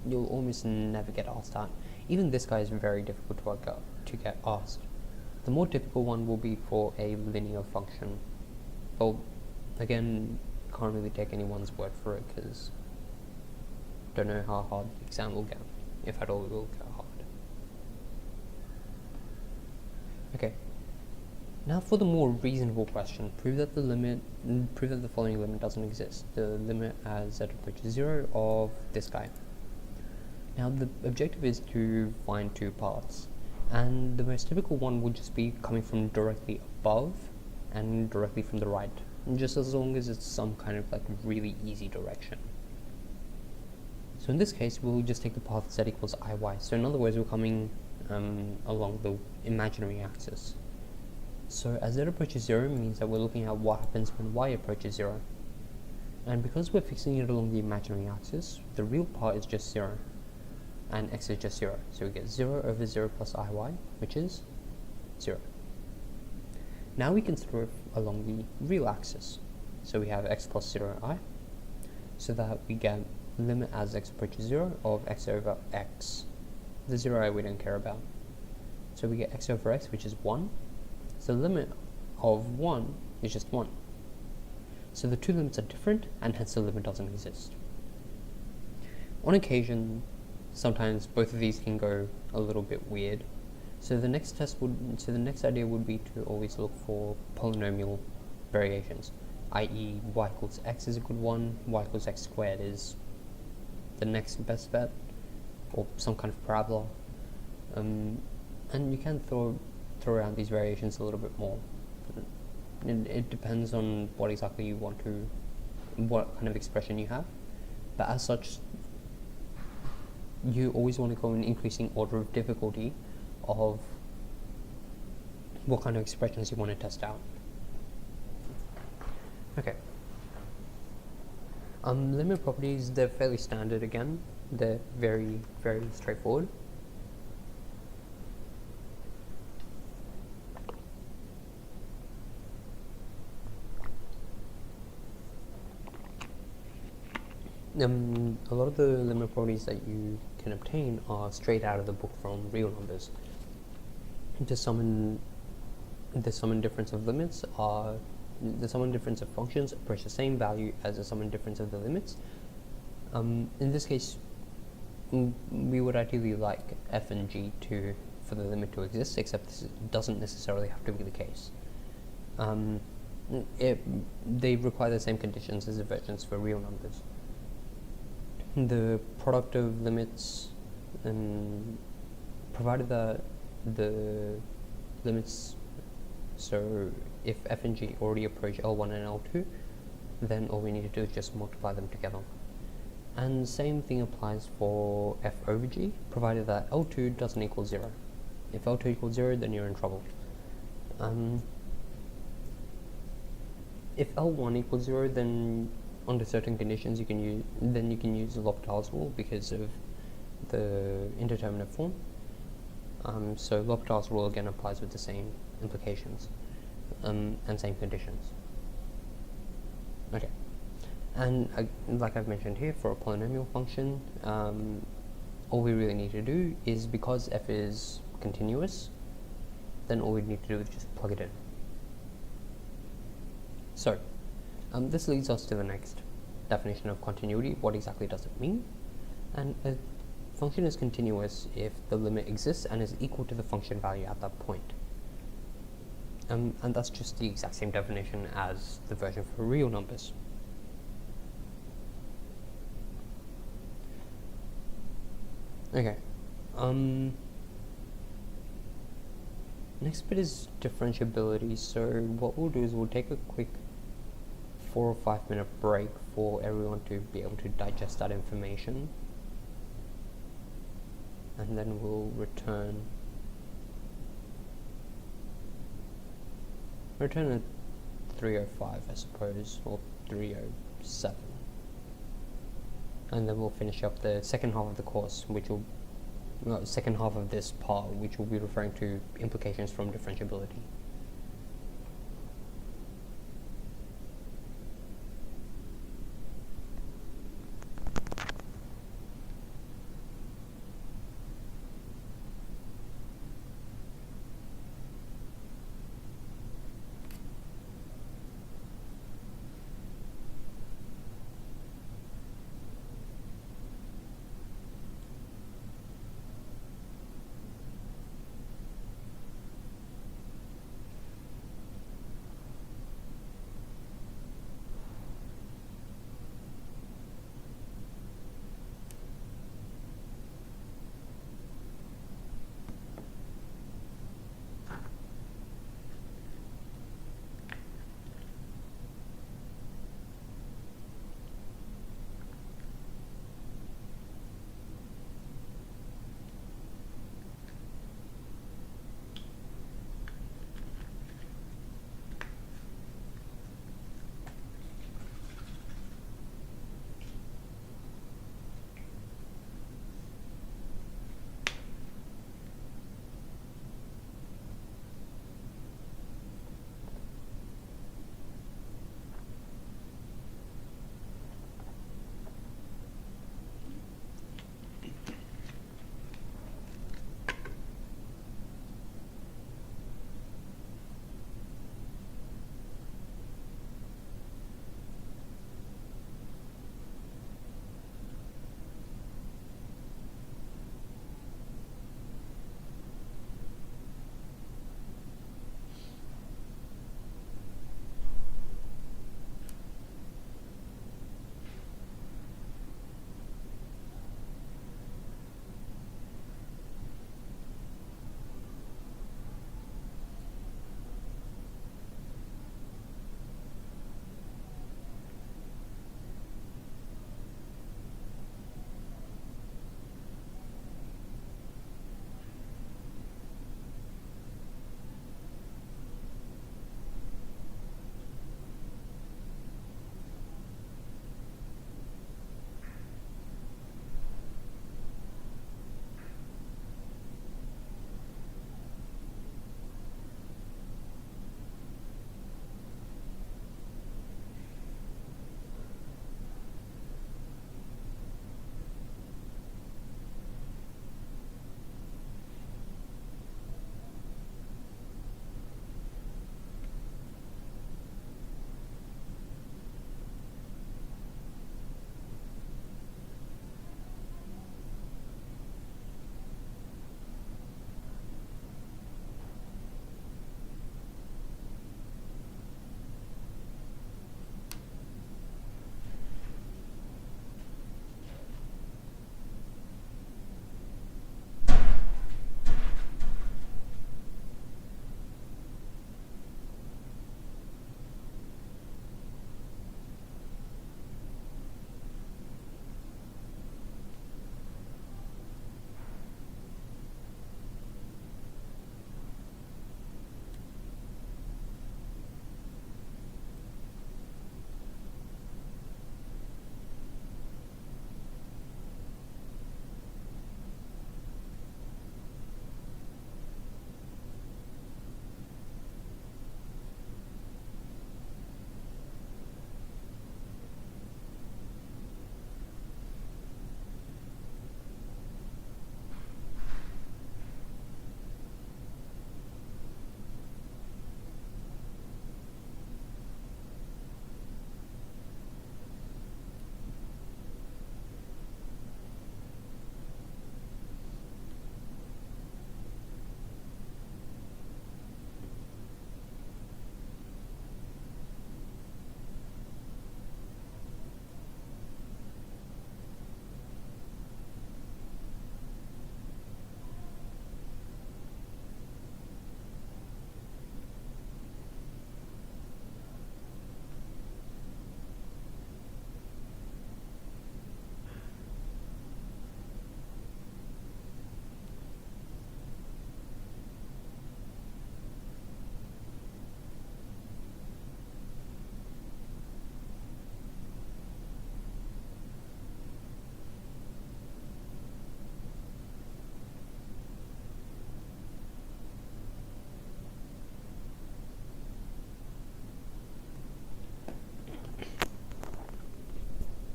you'll almost never get asked that. Even this guy is very difficult to get asked. The more difficult one will be for a linear function. Well, again, can't really take anyone's word for it because don't know how hard the exam will get, if at all it will get hard. Okay. Now for the more reasonable question, prove that the following limit doesn't exist. The limit as z approaches 0 of this guy. Now the objective is to find two paths, and the most typical one would just be coming from directly above and directly from the right, just as long as it's some kind of like really easy direction. So in this case, we'll just take the path z equals iy. So in other words, we're coming along the imaginary axis. So as z approaches 0 means that we're looking at what happens when y approaches 0. And because we're fixing it along the imaginary axis, the real part is just 0. And x is just 0. So we get 0 over 0 plus iy, which is 0. Now we can throw it along the real axis. So we have x plus 0i, so that we get limit as x approaches 0 of x over x. The 0i we don't care about. So we get x over x, which is 1. So the limit of 1 is just 1. So the two limits are different, and hence the limit doesn't exist. On occasion, sometimes both of these can go a little bit weird. So the next idea would be to always look for polynomial variations, i.e. y equals x is a good one, y equals x squared is the next best bet, or some kind of parabola. And you can throw around these variations a little bit more. It depends on what exactly you want to, what kind of expression you have. But as such, you always want to go in increasing order of difficulty of what kind of expressions you want to test out. Okay. Limit properties, they're fairly standard again. They're very, very straightforward. A lot of the limit properties that you can obtain are straight out of the book from real numbers. The sum and difference of limits are the sum and difference of functions approach the same value as the sum and difference of the limits. In this case, we would ideally like f and g for the limit to exist, except this doesn't necessarily have to be the case. They require the same conditions as the versions for real numbers. The product of limits, provided that the limits, so if f and g already approach L1 and L2, then all we need to do is just multiply them together. And same thing applies for f over g, provided that L2 doesn't equal 0. If L2 equals 0, then you're in trouble. If L1 equals 0, then under certain conditions you can use L'Hopital's rule because of the indeterminate form. So L'Hopital's rule again applies with the same implications and same conditions. Okay, and like I've mentioned here, for a polynomial function, all we really need to do is, because f is continuous, then all we need to do is just plug it in. So this leads us to the next definition of continuity. What exactly does it mean? And a function is continuous if the limit exists and is equal to the function value at that point. And that's just the exact same definition as the version for real numbers. Okay. Next bit is differentiability. So what we'll do is we'll take a quick 4 or 5 minute break for everyone to be able to digest that information, and then we'll return at 3:05, I suppose, or 3:07, and then we'll finish up the second half of the course, second half of this part, which will be referring to implications from differentiability.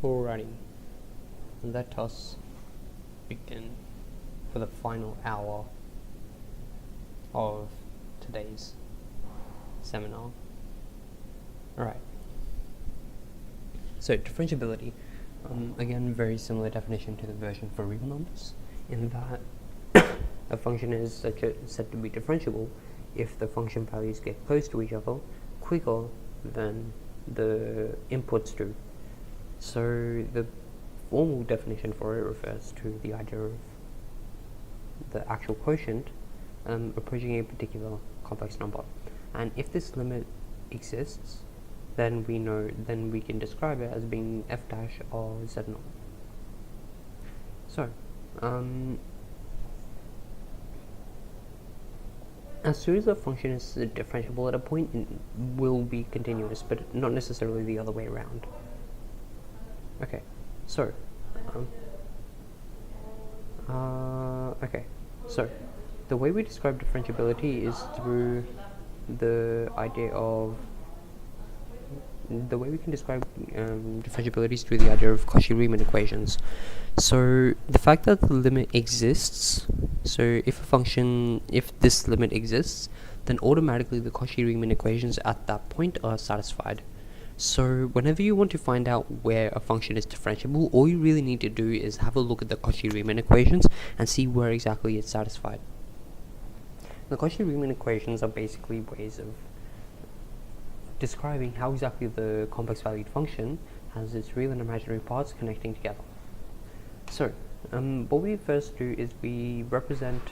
Alrighty, let us begin for the final hour of today's seminar. Alright, so differentiability, again, very similar definition to the version for real numbers, in that a function is said to be differentiable if the function values get close to each other quicker than the inputs do. So the formal definition for it refers to the idea of the actual quotient approaching a particular complex number, and if this limit exists, then we can describe it as being f dash or z naught. So as soon as a function is differentiable at a point, it will be continuous, but not necessarily the other way around. Okay, so the way we describe differentiability is through the idea of differentiability is through the idea of Cauchy-Riemann equations. So the fact that the limit exists, so if this limit exists, then automatically the Cauchy-Riemann equations at that point are satisfied. So whenever you want to find out where a function is differentiable, all you really need to do is have a look at the Cauchy-Riemann equations and see where exactly it's satisfied. The Cauchy-Riemann equations are basically ways of describing how exactly the complex valued function has its real and imaginary parts connecting together. So what we first do is we represent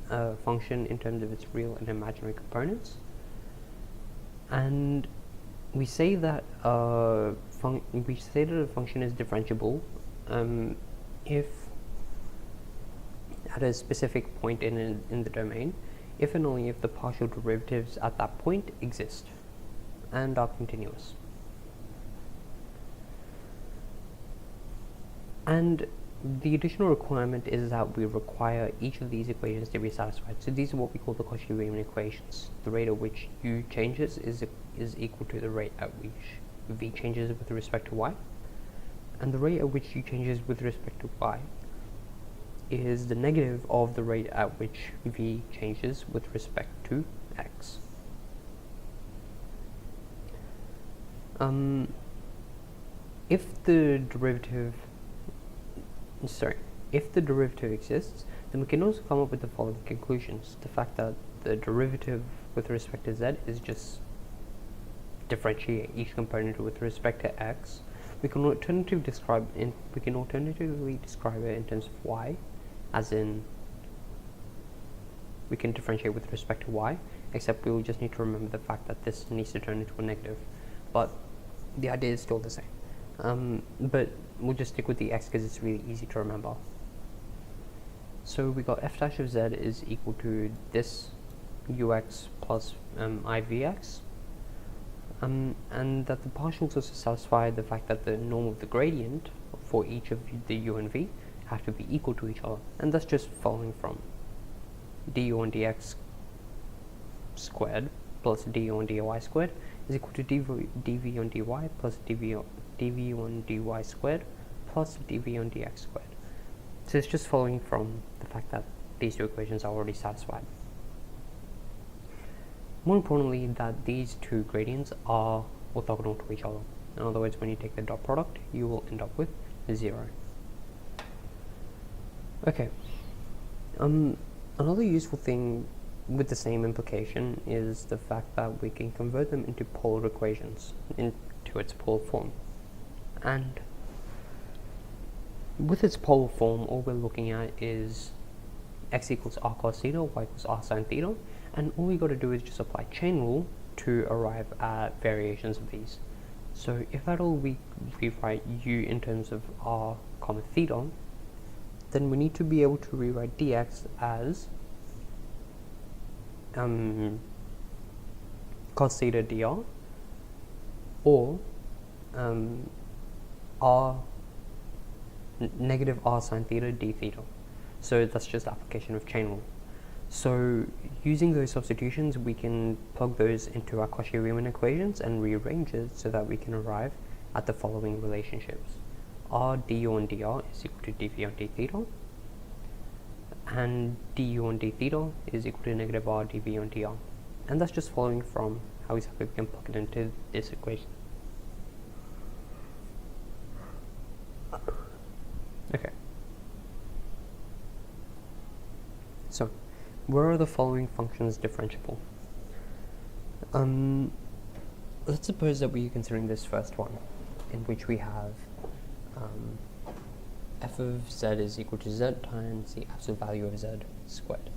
a function in terms of its real and imaginary components, and we say that a function is differentiable if at a specific point in the domain, if and only if the partial derivatives at that point exist and are continuous. And the additional requirement is that we require each of these equations to be satisfied. So these are what we call the Cauchy-Riemann equations. The rate at which u changes is equal to the rate at which v changes with respect to y, and the rate at which u changes with respect to y is the negative of the rate at which v changes with respect to x. If the derivative exists, then we can also come up with the following conclusions. The fact that the derivative with respect to z is just differentiate each component with respect to x. We can alternatively describe it in terms of y, as in we can differentiate with respect to y, except we will just need to remember the fact that this needs to turn into a negative, but the idea is still the same. But we'll just stick with the x because it's really easy to remember. So we got f dash of z is equal to this ux plus ivx, and that the partials also satisfy the fact that the norm of the gradient for each of the u and v have to be equal to each other, and that's just following from du and dx squared plus du and dy squared is equal to dv on dy plus dv on dy squared plus dv on dx squared. So it's just following from the fact that these two equations are already satisfied. More importantly, that these two gradients are orthogonal to each other. In other words, when you take the dot product, you will end up with 0. Okay. Another useful thing with the same implication is the fact that we can convert them into polar equations, into its polar form. And with its polar form, all we're looking at is x equals r cos theta, y equals r sin theta, and all we got to do is just apply chain rule to arrive at variations of these. So if at all we rewrite u in terms of r comma theta, then we need to be able to rewrite dx as cos theta dr, or negative r sin theta d theta. So that's just application of chain rule. So using those substitutions, we can plug those into our Cauchy-Riemann equations and rearrange it so that we can arrive at the following relationships. r du on dr is equal to dv on d theta, and du on d theta is equal to negative r dv on dr. And that's just following from how exactly we can plug it into this equation. Okay. So, where are the following functions differentiable? Let's suppose that we're considering this first one, in which we have f of z is equal to z times the absolute value of z squared.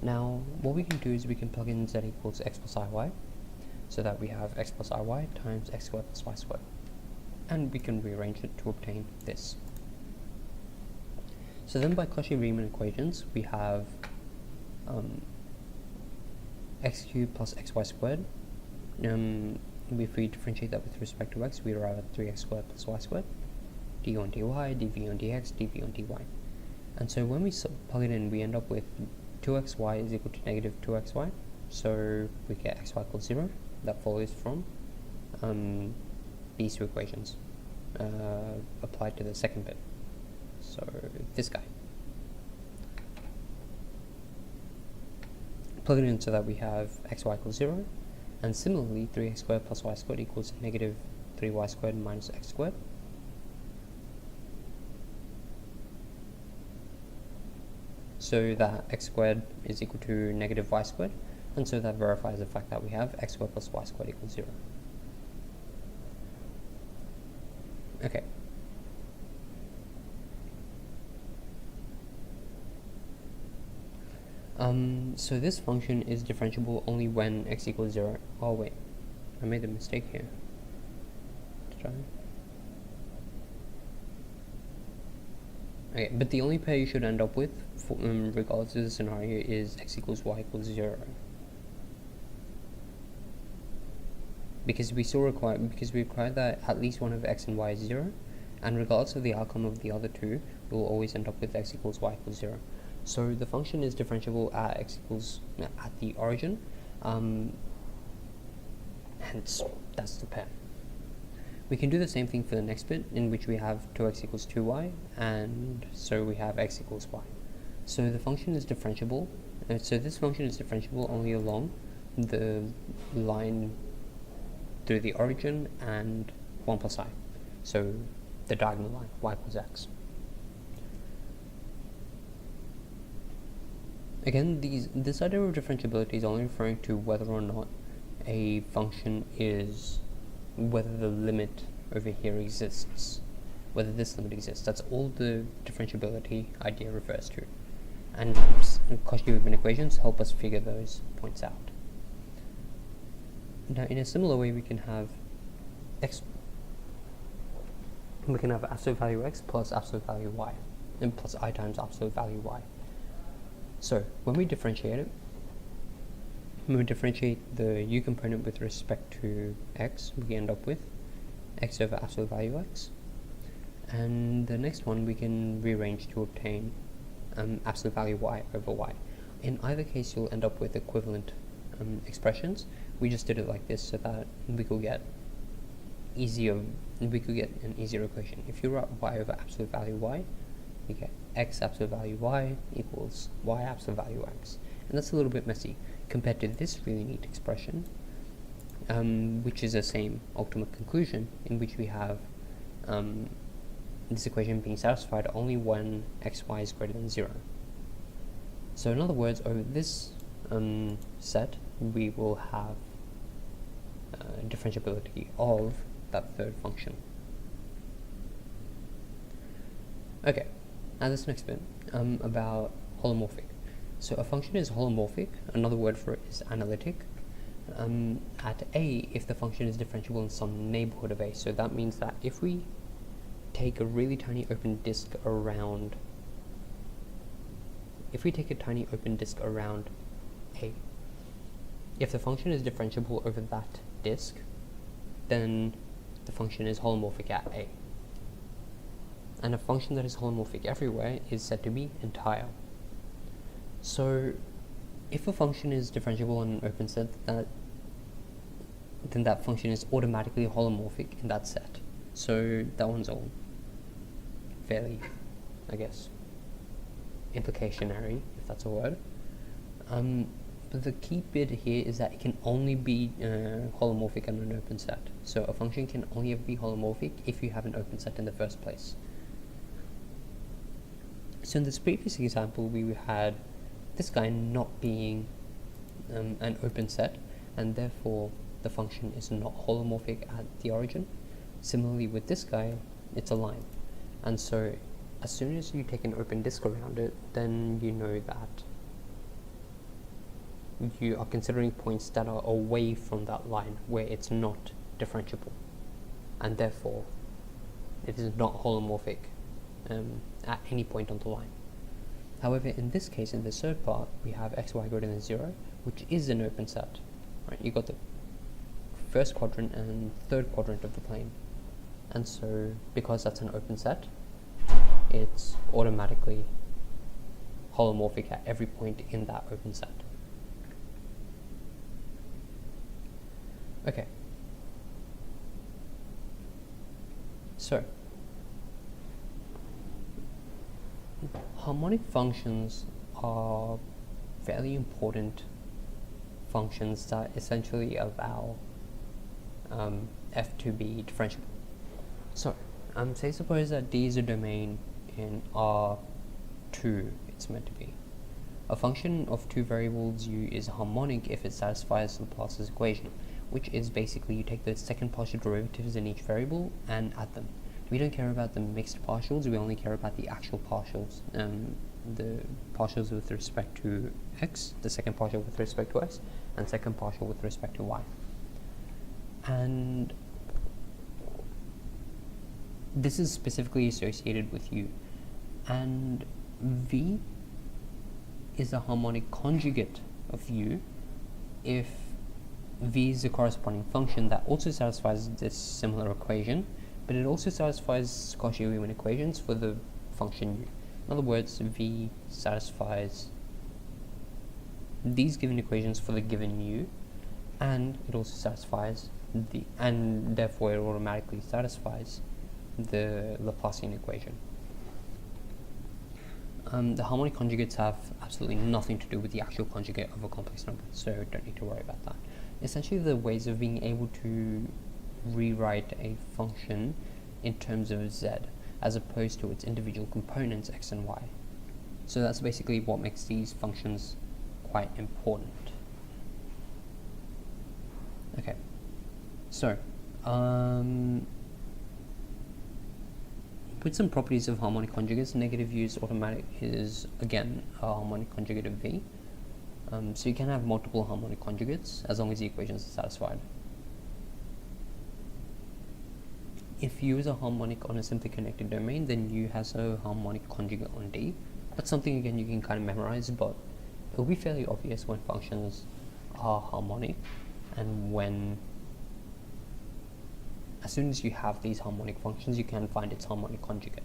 Now, what we can do is we can plug in z equals x plus iy, so that we have x plus iy times x squared plus y squared. And we can rearrange it to obtain this. So then by Cauchy-Riemann equations, we have x cubed plus xy squared. If we differentiate that with respect to x, we arrive at 3x squared plus y squared, du on dy, dv on dx, dv on dy. And so when we plug it in, we end up with 2xy is equal to negative 2xy. So we get xy equals 0. That follows from these two equations applied to the second bit. So this guy. Plug it in so that we have xy equals 0. And similarly, 3x squared plus y squared equals negative 3y squared minus x squared. So that x squared is equal to negative y squared. And so that verifies the fact that we have x squared plus y squared equals 0. Okay. So this function is differentiable only when x equals 0. Oh wait, I made a mistake here. Okay, but the only pair you should end up with, for, regardless of the scenario, is x equals y equals 0. Because we require that at least one of x and y is 0, and regardless of the outcome of the other two, we will always end up with x equals y equals 0. So the function is differentiable at x equals at the origin, hence that's the pair. We can do the same thing for the next bit, in which we have 2x equals 2y, and so we have x equals y. So the function is differentiable. So this function is differentiable only along the line through the origin and 1 plus I. So the diagonal line, y equals x. Again, this idea of differentiability is only referring to whether or not a function is, whether the limit over here exists, whether this limit exists. That's all the differentiability idea refers to. And Cauchy-Riemann equations help us figure those points out. Now, in a similar way, we can have absolute value x plus absolute value y, and plus I times absolute value y. So when we differentiate it, when we differentiate the u component with respect to x, we end up with x over absolute value x. And the next one we can rearrange to obtain absolute value y over y. In either case, you'll end up with equivalent expressions. We just did it like this so that we could get an easier equation. If you write y over absolute value y, you get x absolute value y equals y absolute value x. And that's a little bit messy compared to this really neat expression, which is the same ultimate conclusion, in which we have this equation being satisfied only when xy is greater than 0. So in other words, over this set, we will have differentiability of that third function. Okay, now this next bit about holomorphic. So a function is holomorphic, another word for it is analytic, at A if the function is differentiable in some neighborhood of A. So that means that if we take a really tiny open disk around, A, if the function is differentiable over that disk, then the function is holomorphic at A. And a function that is holomorphic everywhere is said to be entire. So if a function is differentiable in an open set, then that function is automatically holomorphic in that set. So that one's all fairly, I guess, implicationary, if that's a word. But the key bit here is that it can only be holomorphic in an open set. So a function can only ever be holomorphic if you have an open set in the first place. So in this previous example, we had this guy not being an open set, and therefore the function is not holomorphic at the origin. Similarly with this guy, it's a line. And so as soon as you take an open disk around it, then you know that you are considering points that are away from that line where it's not differentiable, and therefore it is not holomorphic at any point on the line. However, in this case, in the third part, we have xy greater than 0, which is an open set. Right? You got the first quadrant and third quadrant of the plane, and so because that's an open set, it's automatically holomorphic at every point in that open set. Okay. So, harmonic functions are fairly important functions that essentially allow f to be differentiable. So, say suppose that D is a domain in R2, it's meant to be. A function of two variables u is harmonic if it satisfies Laplace's equation, which is basically you take the second partial derivatives in each variable and add them. We don't care about the mixed partials, we only care about the actual partials. The partials with respect to x, the second partial with respect to x, and second partial with respect to y. And this is specifically associated with u. And v is a harmonic conjugate of u if v is the corresponding function that also satisfies this similar equation, but it also satisfies Cauchy-Riemann equations for the function u. In other words, v satisfies these given equations for the given u, and it also satisfies and therefore it automatically satisfies the Laplacian equation. The harmonic conjugates have absolutely nothing to do with the actual conjugate of a complex number, so don't need to worry about that. Essentially, the ways of being able to rewrite a function in terms of z, as opposed to its individual components x and y. So that's basically what makes these functions quite important. Okay, so with some properties of harmonic conjugates, negative u is automatic is again a harmonic conjugate of v. So you can have multiple harmonic conjugates as long as the equations are satisfied. If u is a harmonic on a simply connected domain, then u has a harmonic conjugate on D. That's something again you can kind of memorize, but it will be fairly obvious when functions are harmonic and when, as soon as you have these harmonic functions, you can find its harmonic conjugate.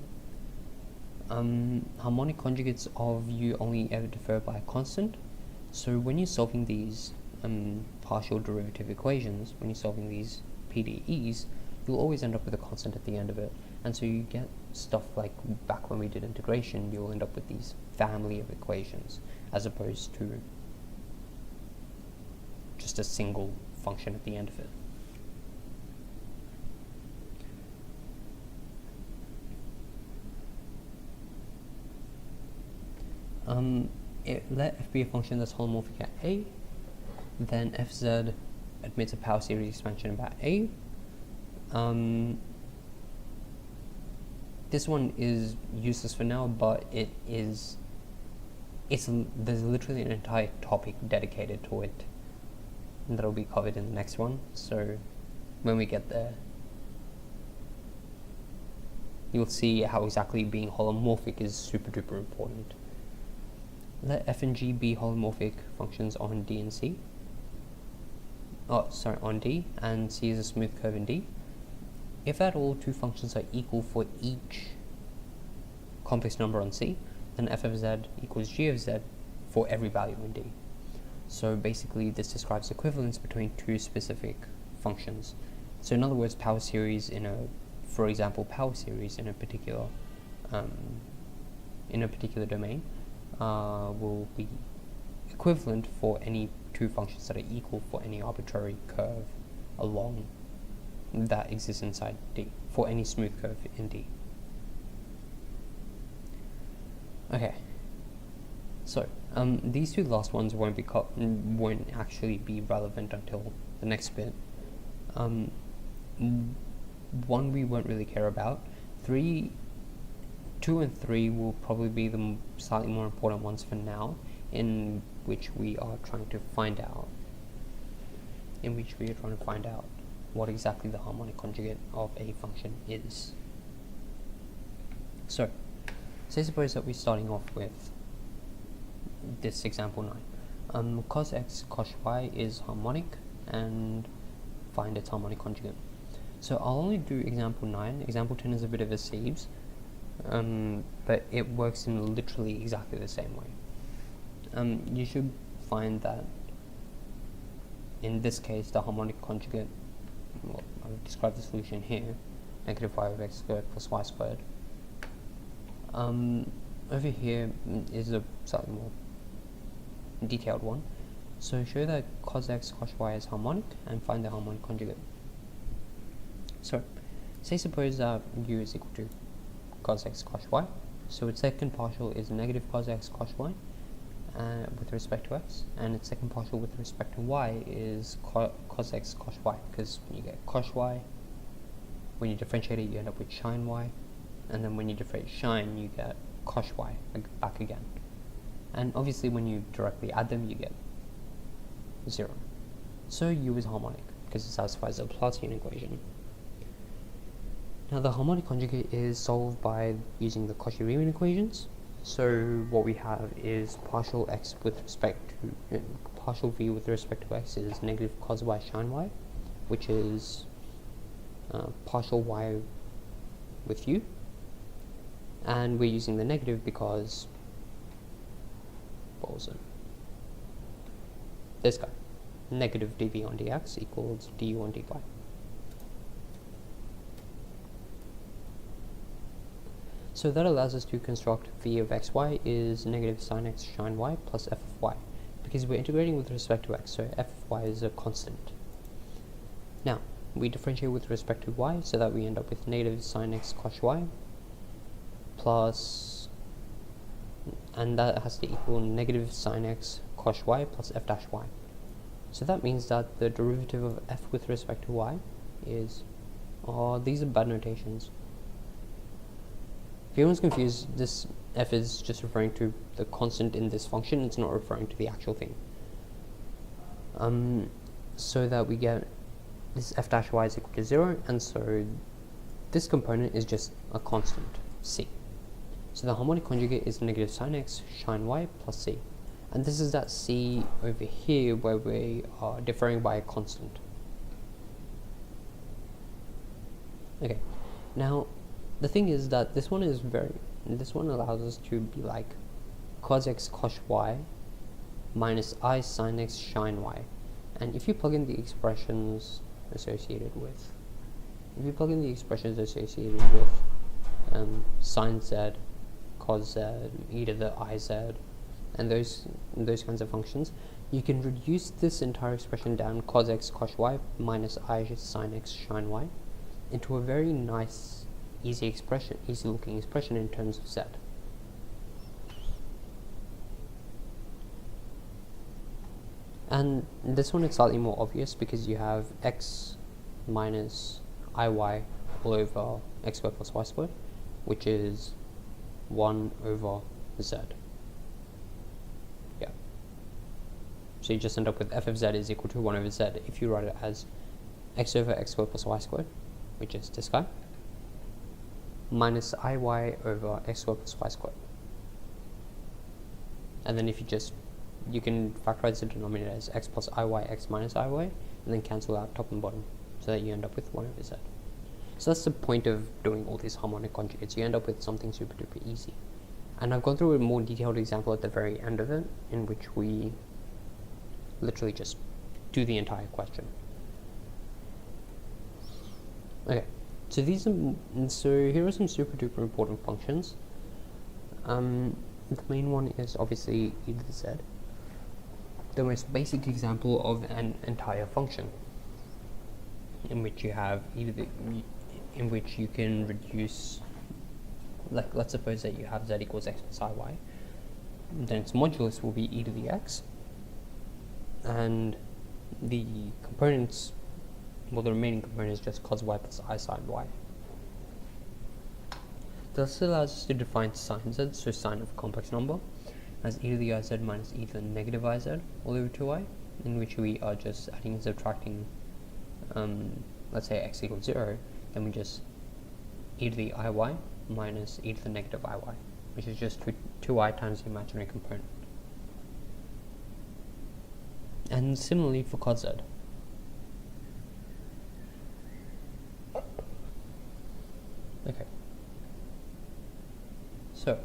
Harmonic conjugates of u only ever differ by a constant. So when you're solving these partial derivative equations, when you're solving these PDEs, you'll always end up with a constant at the end of it. And so you get stuff like back when we did integration, you'll end up with these family of equations as opposed to just a single function at the end of it. Let f be a function that's holomorphic at a, then fz admits a power series expansion about a. This one is useless for now, but there's literally an entire topic dedicated to it, and that'll be covered in the next one. So when we get there, you'll see how exactly being holomorphic is super duper important. Let f and g be holomorphic functions on D and C. On D, and C is a smooth curve in D. If at all two functions are equal for each complex number on C, then f of z equals g of z for every value in D. So basically this describes equivalence between two specific functions. So in other words, power series in a, for example, power series in a particular in a particular domain will be equivalent for any two functions that are equal for any arbitrary curve along that exists inside D, for any smooth curve in D. Okay, so these two last ones won't actually be relevant until the next bit. One we won't really care about. 2 and 3 will probably be the slightly more important ones for now, in which we are trying to find out what exactly the harmonic conjugate of a function is. So, say suppose that we're starting off with this example 9. Cos x cos y is harmonic, and find its harmonic conjugate. So I'll only do example 9. Example 10 is a bit of a sieves, but it works in literally exactly the same way. You should find that in this case the harmonic conjugate, well, I've described the solution here, negative y over x squared plus y squared. Over here is a slightly more detailed one. So show that cos x cos y is harmonic and find the harmonic conjugate. So say suppose that u is equal to cos x cos y, so its second partial is negative cos x cos y with respect to x, and its second partial with respect to y is cos x cos y, because you get cos y, when you differentiate it you end up with sin y, and then when you differentiate sin you get cos y back again. And obviously when you directly add them you get 0. So u is harmonic because it satisfies the Laplacian equation. Now the harmonic conjugate is solved by using the Cauchy-Riemann equations. So what we have is partial x with respect to partial v with respect to x is negative cos y sin y, which is partial y with u, and we're using the negative because what was it? This guy, negative dv on dx equals du on dy. So that allows us to construct v of xy is negative sin x sin y plus f of y, because we're integrating with respect to x, so f of y is a constant. Now, we differentiate with respect to y, so that we end up with negative sin x cos y plus, and that has to equal negative sin x cos y plus f dash y. So that means that the derivative of f with respect to y is, these are bad notations. If anyone's confused, this f is just referring to the constant in this function, it's not referring to the actual thing. So that we get this f dash y is equal to 0, and so this component is just a constant, c. So the harmonic conjugate is negative sin x sin y plus c. And this is that c over here where we are differing by a constant. Okay, now the thing is that this one allows us to be like cos x cos y minus I sin x sin y. And if you plug in the expressions associated with sin z, cos z, e to the I z, and those kinds of functions, you can reduce this entire expression down, cos x cos y minus I sin x sin y, into a very nice easy looking expression in terms of z. And this one is slightly more obvious because you have x minus iy all over x squared plus y squared, which is 1 over z. Yeah. So you just end up with f of z is equal to 1 over z if you write it as x over x squared plus y squared, which is this guy, minus iy over x squared plus y squared. And then if you can factorize the denominator as x plus iy, x minus iy, and then cancel out top and bottom, so that you end up with 1 over z. So that's the point of doing all these harmonic conjugates. You end up with something super duper easy. And I've gone through a more detailed example at the very end of it, in which we literally just do the entire question. Okay. So here are some super duper important functions The main one is obviously e to the z, the most basic example of an entire function, in which you have in which you can reduce, like let's suppose that you have z equals x plus iy, then its modulus will be e to the x, and the components, well, the remaining component is just cos y plus I sine y. This allows us to define sine z, so sine of a complex number, as e to the iz minus e to the negative iz all over 2i, in which we are just adding and subtracting, let's say x equals 0, then we just e to the iy minus e to the negative iy, which is just 2i times the imaginary component. And similarly for cos z. Okay. So,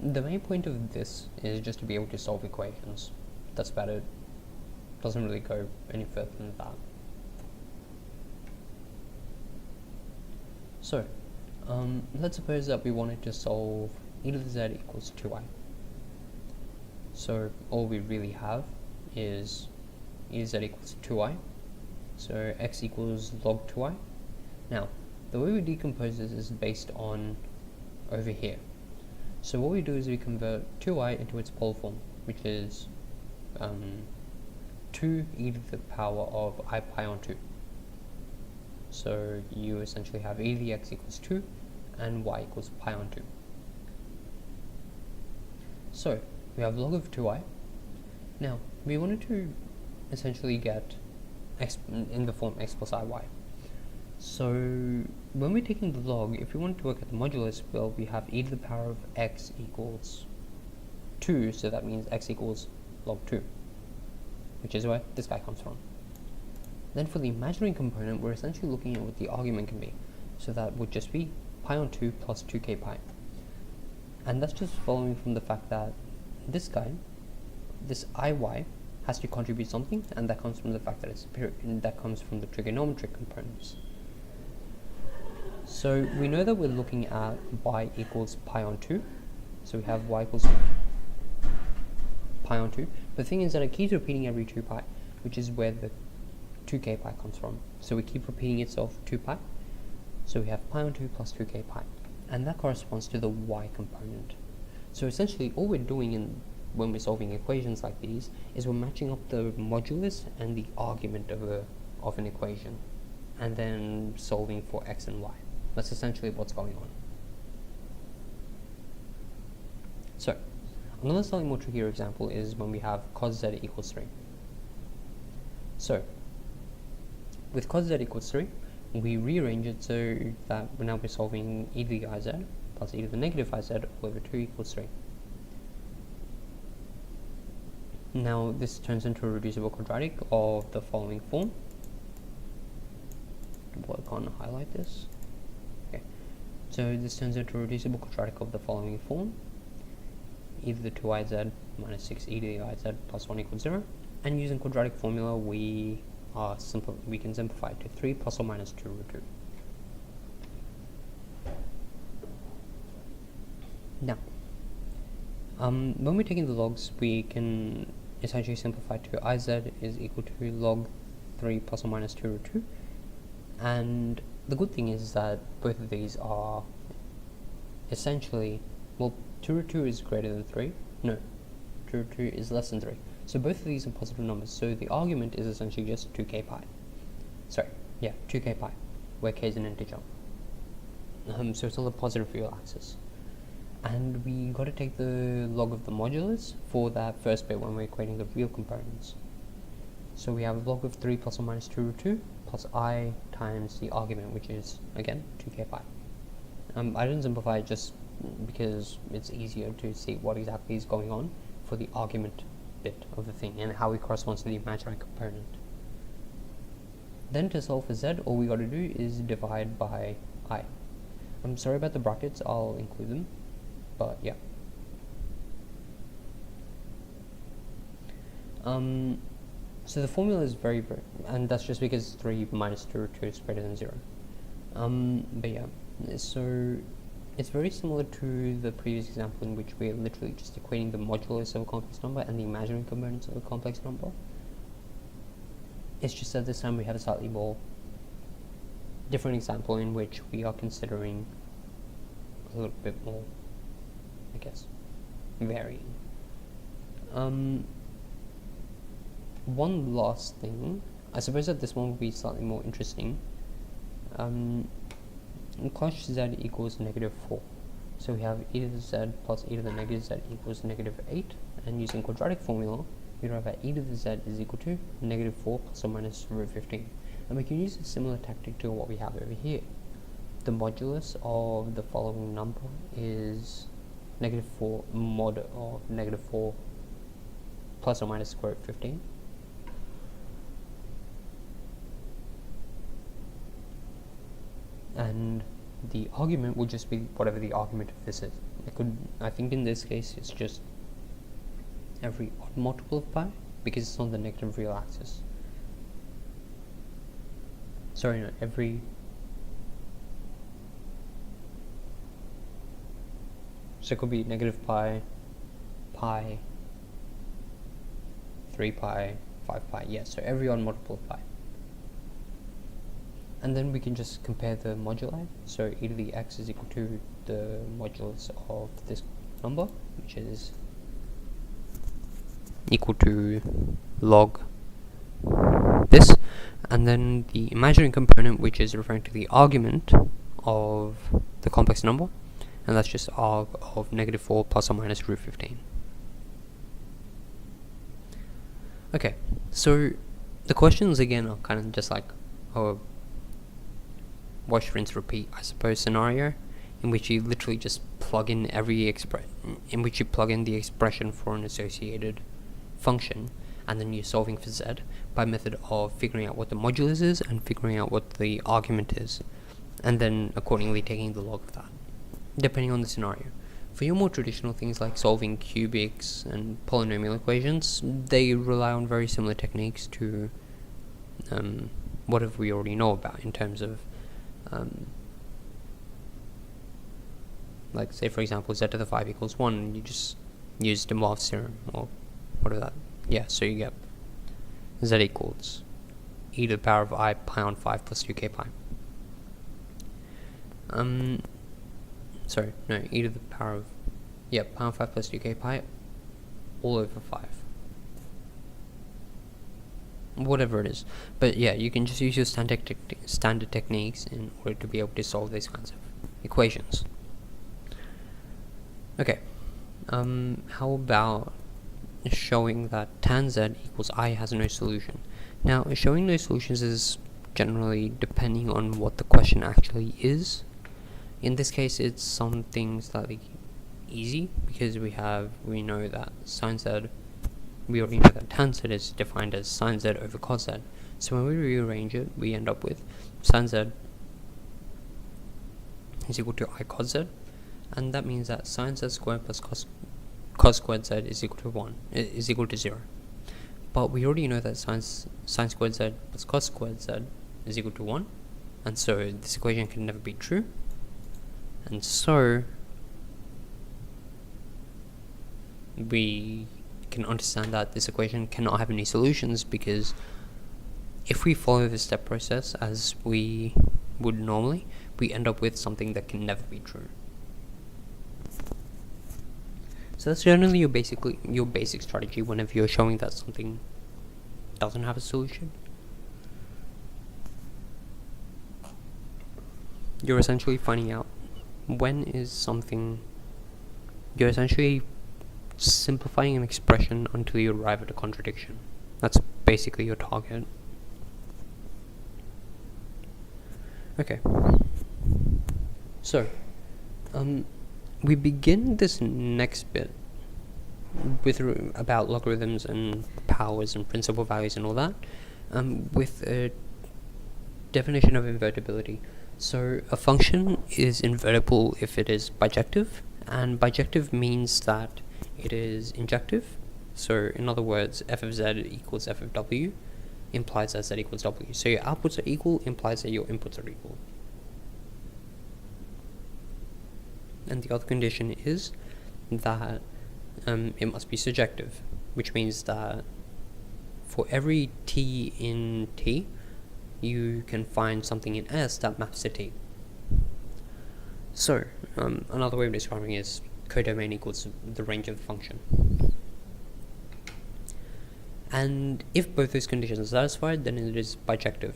the main point of this is just to be able to solve equations. That's about it. Doesn't really go any further than that. So, let's suppose that we wanted to solve e to the z equals 2i. So, all we really have is e to the z equals 2i. So, x equals log 2i. Now, the way we decompose this is based on over here. So what we do is we convert 2i into its polar form, which is 2 e to the power of I pi on 2. So you essentially have e to the x equals 2 and y equals pi on 2. So we have log of 2i. Now we wanted to essentially get x in the form x plus iy. So when we're taking the log, if we want to work at the modulus, well, we have e to the power of x equals 2, so that means x equals log 2, which is where this guy comes from. Then for the imaginary component, we're essentially looking at what the argument can be. So that would just be pi on 2 plus 2k pi. And that's just following from the fact that this guy, this iy, has to contribute something, and that comes from the fact that it's that comes from the trigonometric components. So we know that we're looking at y equals pi on 2. So we have y equals pi on 2. But the thing is that it keeps repeating every 2 pi, which is where the 2k pi comes from. So we keep repeating itself 2 pi. So we have pi on 2 plus 2k pi. And that corresponds to the y component. So essentially all we're doing when we're solving equations like these is we're matching up the modulus and the argument of an equation, and then solving for x and y. That's essentially what's going on. So, another slightly more trickier example is when we have cos z equals 3. So, with cos z equals 3, we rearrange it so that we're now solving e to the iz plus e to the negative iz all over 2 equals 3. Now, this turns into a reducible quadratic of the following form. Work on highlight this. Okay, so this turns into a reducible quadratic of the following form: e to the 2iz minus 6 e to the iz plus 1 equals 0. And using quadratic formula, we can simplify it to 3 plus or minus 2 root 2. Now, when we're taking the logs, we can essentially simplify to iz is equal to log 3 plus or minus 2 root 2. And the good thing is that both of these are essentially, well, 2 root 2 is greater than 3. No, 2 root 2 is less than 3. So both of these are positive numbers. So the argument is essentially just 2k pi. Sorry, yeah, 2k pi, where k is an integer. So it's on the positive real axis. And we got to take the log of the modulus for that first bit when we're equating the real components. So we have log of 3 plus or minus 2 root 2 plus I times the argument, which is, again, 2k pi. I didn't simplify it just because it's easier to see what exactly is going on for the argument bit of the thing and how it corresponds to the imaginary component. Then to solve for z, all we got to do is divide by I. I'm sorry about the brackets, I'll include them, but yeah. So the formula is very, and that's just because 3 minus 2 root 2 is greater than 0. But yeah, so it's very similar to the previous example in which we're literally just equating the modulus of a complex number and the imaginary components of a complex number. It's just that this time we have a slightly more different example in which we are considering a little bit more, I guess, varying. One last thing, I suppose that this one will be slightly more interesting. Cosh z equals -4. So we have e to the z plus e to the negative z equals -8, and using quadratic formula, we derive that e to the z is equal to -4 plus or minus root 15. And we can use a similar tactic to what we have over here. The modulus of the following number is -4 mod of -4 plus or minus square root 15. And the argument will just be whatever the argument of this is. I think in this case it's just every odd multiple of pi, because it's on the negative real axis. Sorry, no, so it could be -pi, pi, 3 pi, 5 pi, yeah, so every odd multiple of pi. And then we can just compare the moduli, so e to the x is equal to the modulus of this number, which is equal to log this, and then the imaginary component, which is referring to the argument of the complex number, and that's just arg of -4 plus or minus root 15. Okay, so the questions again are kind of just like a wash, rinse, repeat, I suppose, scenario, in which you literally just plug in the expression for an associated function, and then you're solving for z by method of figuring out what the modulus is and figuring out what the argument is, and then accordingly taking the log of that, depending on the scenario. For your more traditional things like solving cubics and polynomial equations, they rely on very similar techniques to whatever we already know about in terms of like, say for example, z to the 5 equals 1, and you just use De Moivre's theorem, or whatever that, yeah, so you get z equals e to the power of I pi on 5 plus 2k pi. Sorry, no, e to the power of, yeah, pi on 5 plus 2k pi all over 5. Whatever it is. But yeah, you can just use your standard techniques in order to be able to solve these kinds of equations. Okay, how about showing that tan z equals I has no solution? Now, showing no solutions is generally depending on what the question actually is. In this case, it's something slightly easy, because we know that sine z, we already know that tan z is defined as sine z over cos z. So when we rearrange it, we end up with sine z is equal to I cos z, and that means that sine z squared plus cos squared z is equal to 0. But we already know that sine squared z plus cos squared z is equal to 1, and so this equation can never be true. And so we can understand that this equation cannot have any solutions, because if we follow the step process as we would normally, we end up with something that can never be true. So that's generally your basic strategy whenever you're showing that something doesn't have a solution. You're essentially finding out when is something, you're essentially simplifying an expression until you arrive at a contradiction. That's basically your target. Okay, so we begin this next bit with about logarithms and powers and principal values and all that, with a definition of invertibility. So a function is invertible if it is bijective, and bijective means that it is injective. So in other words, f of z equals f of w implies that z equals w. So your outputs are equal implies that your inputs are equal. and the other condition is that it must be surjective, which means that for every t in T, you can find something in S that maps to T. So, another way of describing it is codomain equals the range of the function. And if both those conditions are satisfied, then it is bijective.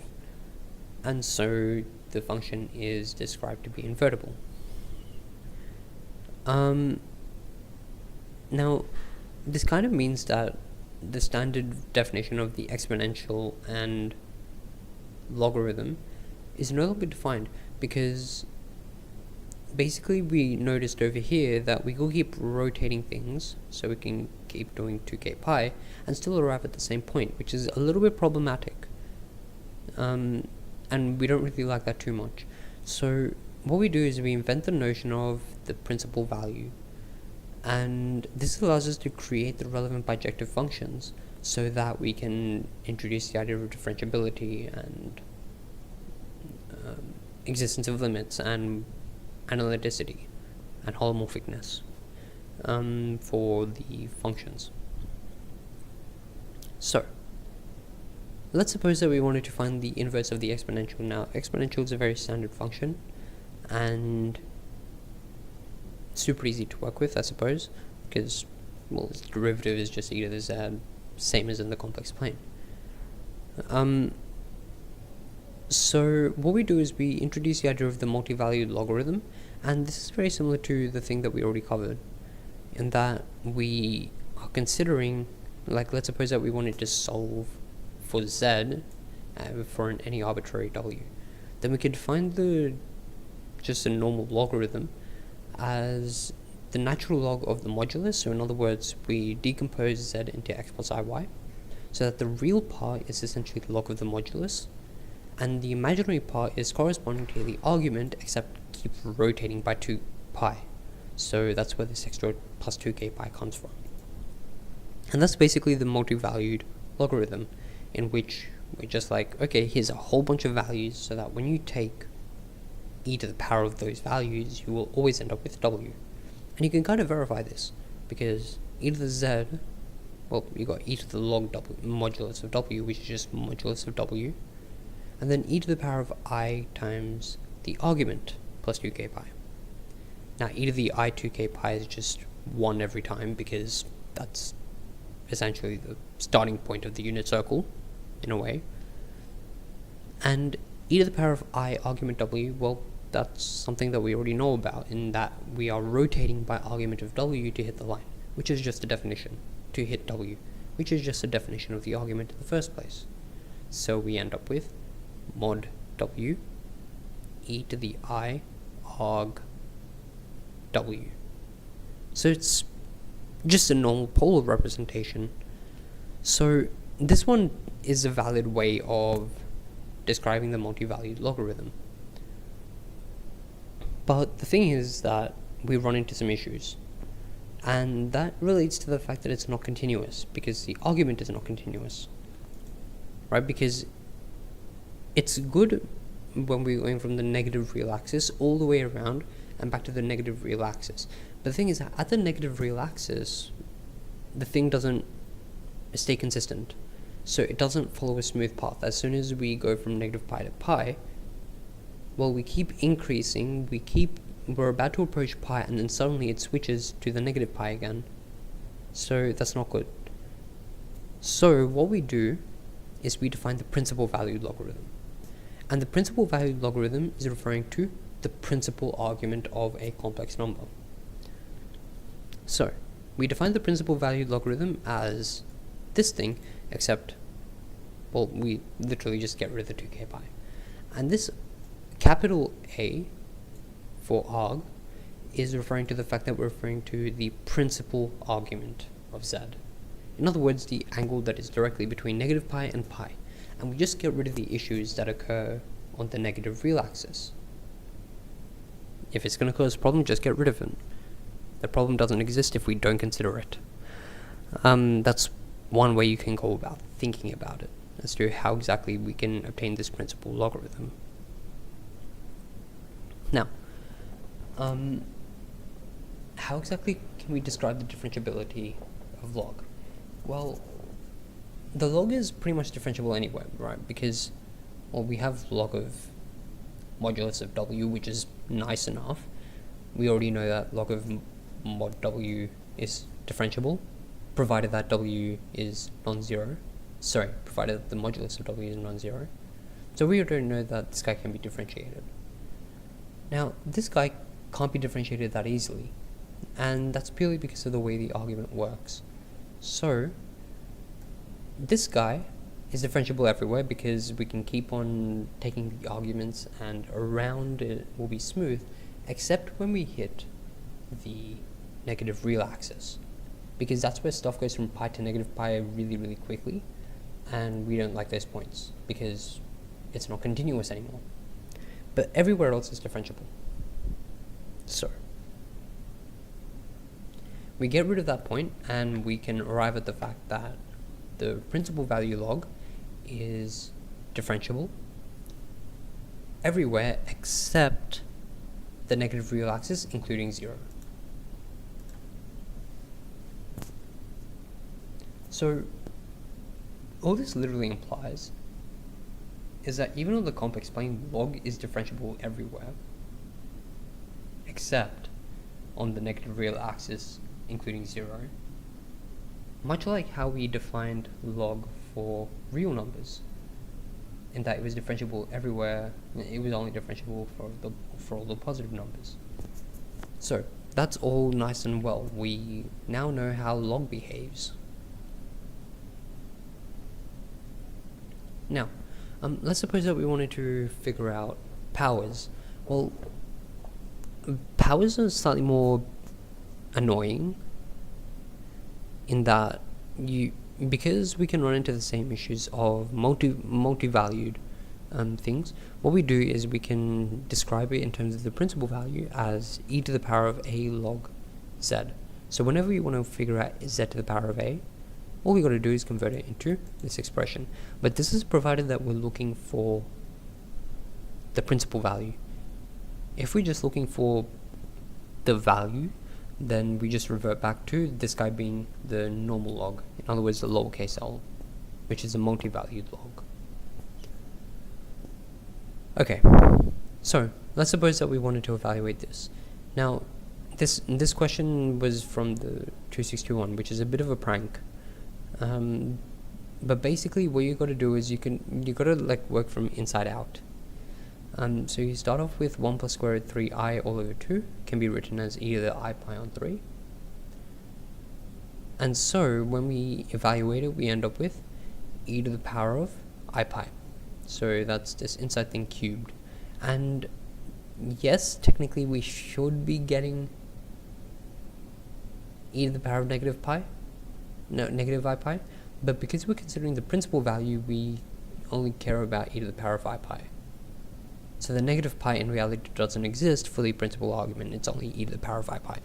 And so the function is described to be invertible. Now, this kind of means that the standard definition of the exponential and logarithm is no longer defined, because basically we noticed over here that we will keep rotating things, so we can keep doing 2k pi and still arrive at the same point, which is a little bit problematic, and we don't really like that too much. So what we do is we invent the notion of the principal value, and this allows us to create the relevant bijective functions so that we can introduce the idea of differentiability and existence of limits and analyticity and holomorphicness for the functions. So let's suppose that we wanted to find the inverse of the exponential. Now, exponential is a very standard function and super easy to work with, I suppose, because, well, its derivative is just e to the z, same as in the complex plane. So what we do is we introduce the idea of the multi-valued logarithm, and this is very similar to the thing that we already covered, in that we are considering, like, let's suppose that we wanted to solve for z for any arbitrary w, then we could find just a normal logarithm as the natural log of the modulus. So in other words, we decompose z into x plus iy, so that the real part is essentially the log of the modulus, and the imaginary part is corresponding to the argument, except keeps rotating by 2 pi. So that's where this extra plus 2k pi comes from. And that's basically the multi-valued logarithm, in which we're just like, okay, here's a whole bunch of values, so that when you take e to the power of those values, you will always end up with w. And you can kind of verify this, because e to the z, well, you got e to the log w modulus of w, which is just modulus of w, and then e to the power of I times the argument plus 2k pi. Now, e to the I 2k pi is just 1 every time, because that's essentially the starting point of the unit circle, in a way. And e to the power of I argument w, well, that's something that we already know about, in that we are rotating by argument of w to hit the line, which is just a definition, to hit w, which is just a definition of the argument in the first place. So we end up with mod w e to the I arg w. So it's just a normal polar representation. So this one is a valid way of describing the multi-valued logarithm. But the thing is that we run into some issues, and that relates to the fact that it's not continuous, because the argument is not continuous, right? Because it's good when we're going from the negative real axis all the way around and back to the negative real axis. But the thing is that at the negative real axis, the thing doesn't stay consistent. So it doesn't follow a smooth path. As soon as we go from negative pi to pi, well, we keep increasing, we're about to approach pi, and then suddenly it switches to the negative pi again. So that's not good. So what we do is we define the principal valued logarithm. And the principal valued logarithm is referring to the principal argument of a complex number. So we define the principal valued logarithm as this thing, except, well, we literally just get rid of the 2k pi. And this capital A for arg is referring to the fact that we're referring to the principal argument of z. In other words, the angle that is directly between negative pi and pi. And we just get rid of the issues that occur on the negative real axis. If it's going to cause a problem, just get rid of it. The problem doesn't exist if we don't consider it. That's one way you can go about thinking about it, as to how exactly we can obtain this principal logarithm. Now, how exactly can we describe the differentiability of log? Well, the log is pretty much differentiable anyway, right? Because, well, we have log of modulus of w, which is nice enough. We already know that log of mod w is differentiable, provided that w is non-zero. Sorry, provided that the modulus of w is non-zero. So we already know that this guy can be differentiated. Now, this guy can't be differentiated that easily, and that's purely because of the way the argument works. So, this guy is differentiable everywhere because we can keep on taking the arguments and around it will be smooth, except when we hit the negative real axis, because that's where stuff goes from pi to negative pi really, really quickly, and we don't like those points because it's not continuous anymore. But everywhere else is differentiable. So, we get rid of that point and we can arrive at the fact that the principal value log is differentiable everywhere except the negative real axis, including 0. So, all this literally implies is that even though the complex plane log is differentiable everywhere, except on the negative real axis, including 0, much like how we defined log for real numbers, in that it was differentiable everywhere, it was only differentiable for all the positive numbers. So, that's all nice and well. We now know how log behaves. Now, let's suppose that we wanted to figure out powers. Well, powers are slightly more annoying in that because we can run into the same issues of multi-valued things, what we do is we can describe it in terms of the principal value as e to the power of a log z. So whenever you want to figure out z to the power of a, all we got to do is convert it into this expression. But this is provided that we're looking for the principal value. If we're just looking for the value, then we just revert back to this guy being the normal log. In other words, the lowercase l, which is a multi-valued log. Okay, so let's suppose that we wanted to evaluate this. Now, this question was from the 2621, which is a bit of a prank. But basically what you got to do is you got to like work from inside out. So you start off with 1 plus square root 3i all over 2 can be written as e to the I pi on 3. And so when we evaluate it, we end up with e to the power of I pi. So that's this inside thing cubed. And yes, technically we should be getting e to the power of negative I pi, but because we're considering the principal value, we only care about e to the power of I pi. So the negative pi in reality doesn't exist for the principal argument, it's only e to the power of I pi.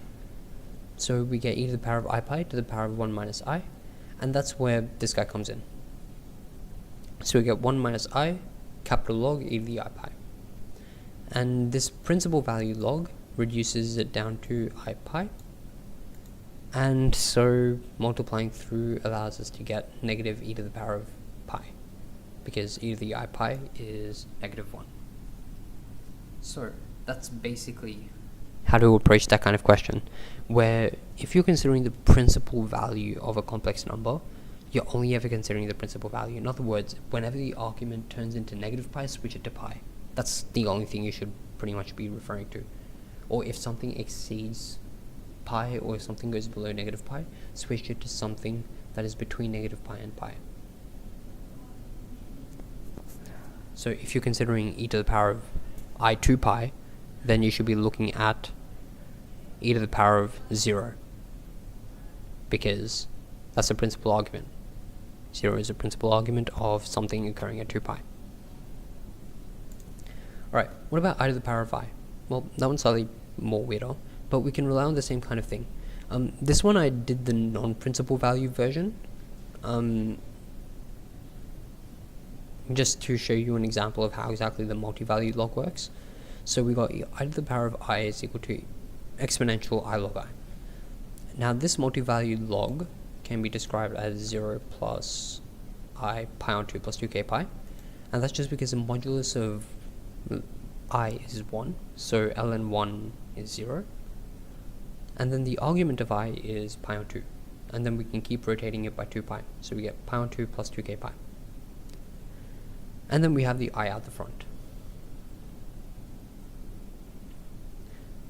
So we get e to the power of I pi to the power of 1 minus I, and that's where this guy comes in. So we get 1 minus I, capital log e to the I pi. And this principal value log reduces it down to I pi, and so multiplying through allows us to get negative e to the power of pi, because e to the I pi is negative 1. So that's basically how to approach that kind of question, where if you're considering the principal value of a complex number, you're only ever considering the principal value. In other words, whenever the argument turns into negative pi, switch it to pi. That's the only thing you should pretty much be referring to. Or if something exceeds pi, or if something goes below negative pi, switch it to something that is between negative pi and pi. So if you're considering e to the power of I 2 pi, then you should be looking at e to the power of 0, because that's the principal argument. 0 is a principal argument of something occurring at 2 pi. Alright, what about I to the power of I? Well, that one's slightly more weirder, but we can rely on the same kind of thing. This one I did the non-principal value version, just to show you an example of how exactly the multi-valued log works. So we got I to the power of I is equal to exponential I log I. Now this multi-valued log can be described as 0 plus I pi on 2 plus 2k pi, and that's just because the modulus of I is 1, so ln 1 is 0, and then the argument of I is pi on 2, and then we can keep rotating it by 2 pi, so we get pi on 2 plus 2k pi, and then we have the I out the front.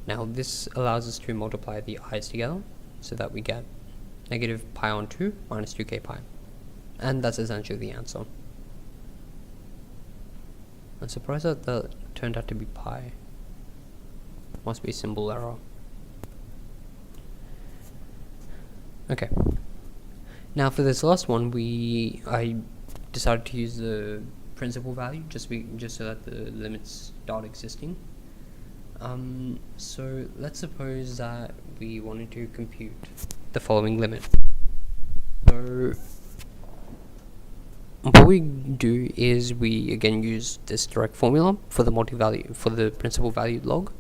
Now this allows us to multiply the i's together, so that we get negative pi on 2 minus 2k pi, and that's essentially the answer. I'm surprised that that turned out to be pi. Must be a symbol error. Okay. Now for this last one, I decided to use the principal value just so that the limits start existing. So let's suppose that we wanted to compute the following limit. So what we do is we again use this direct formula for the principal valued log,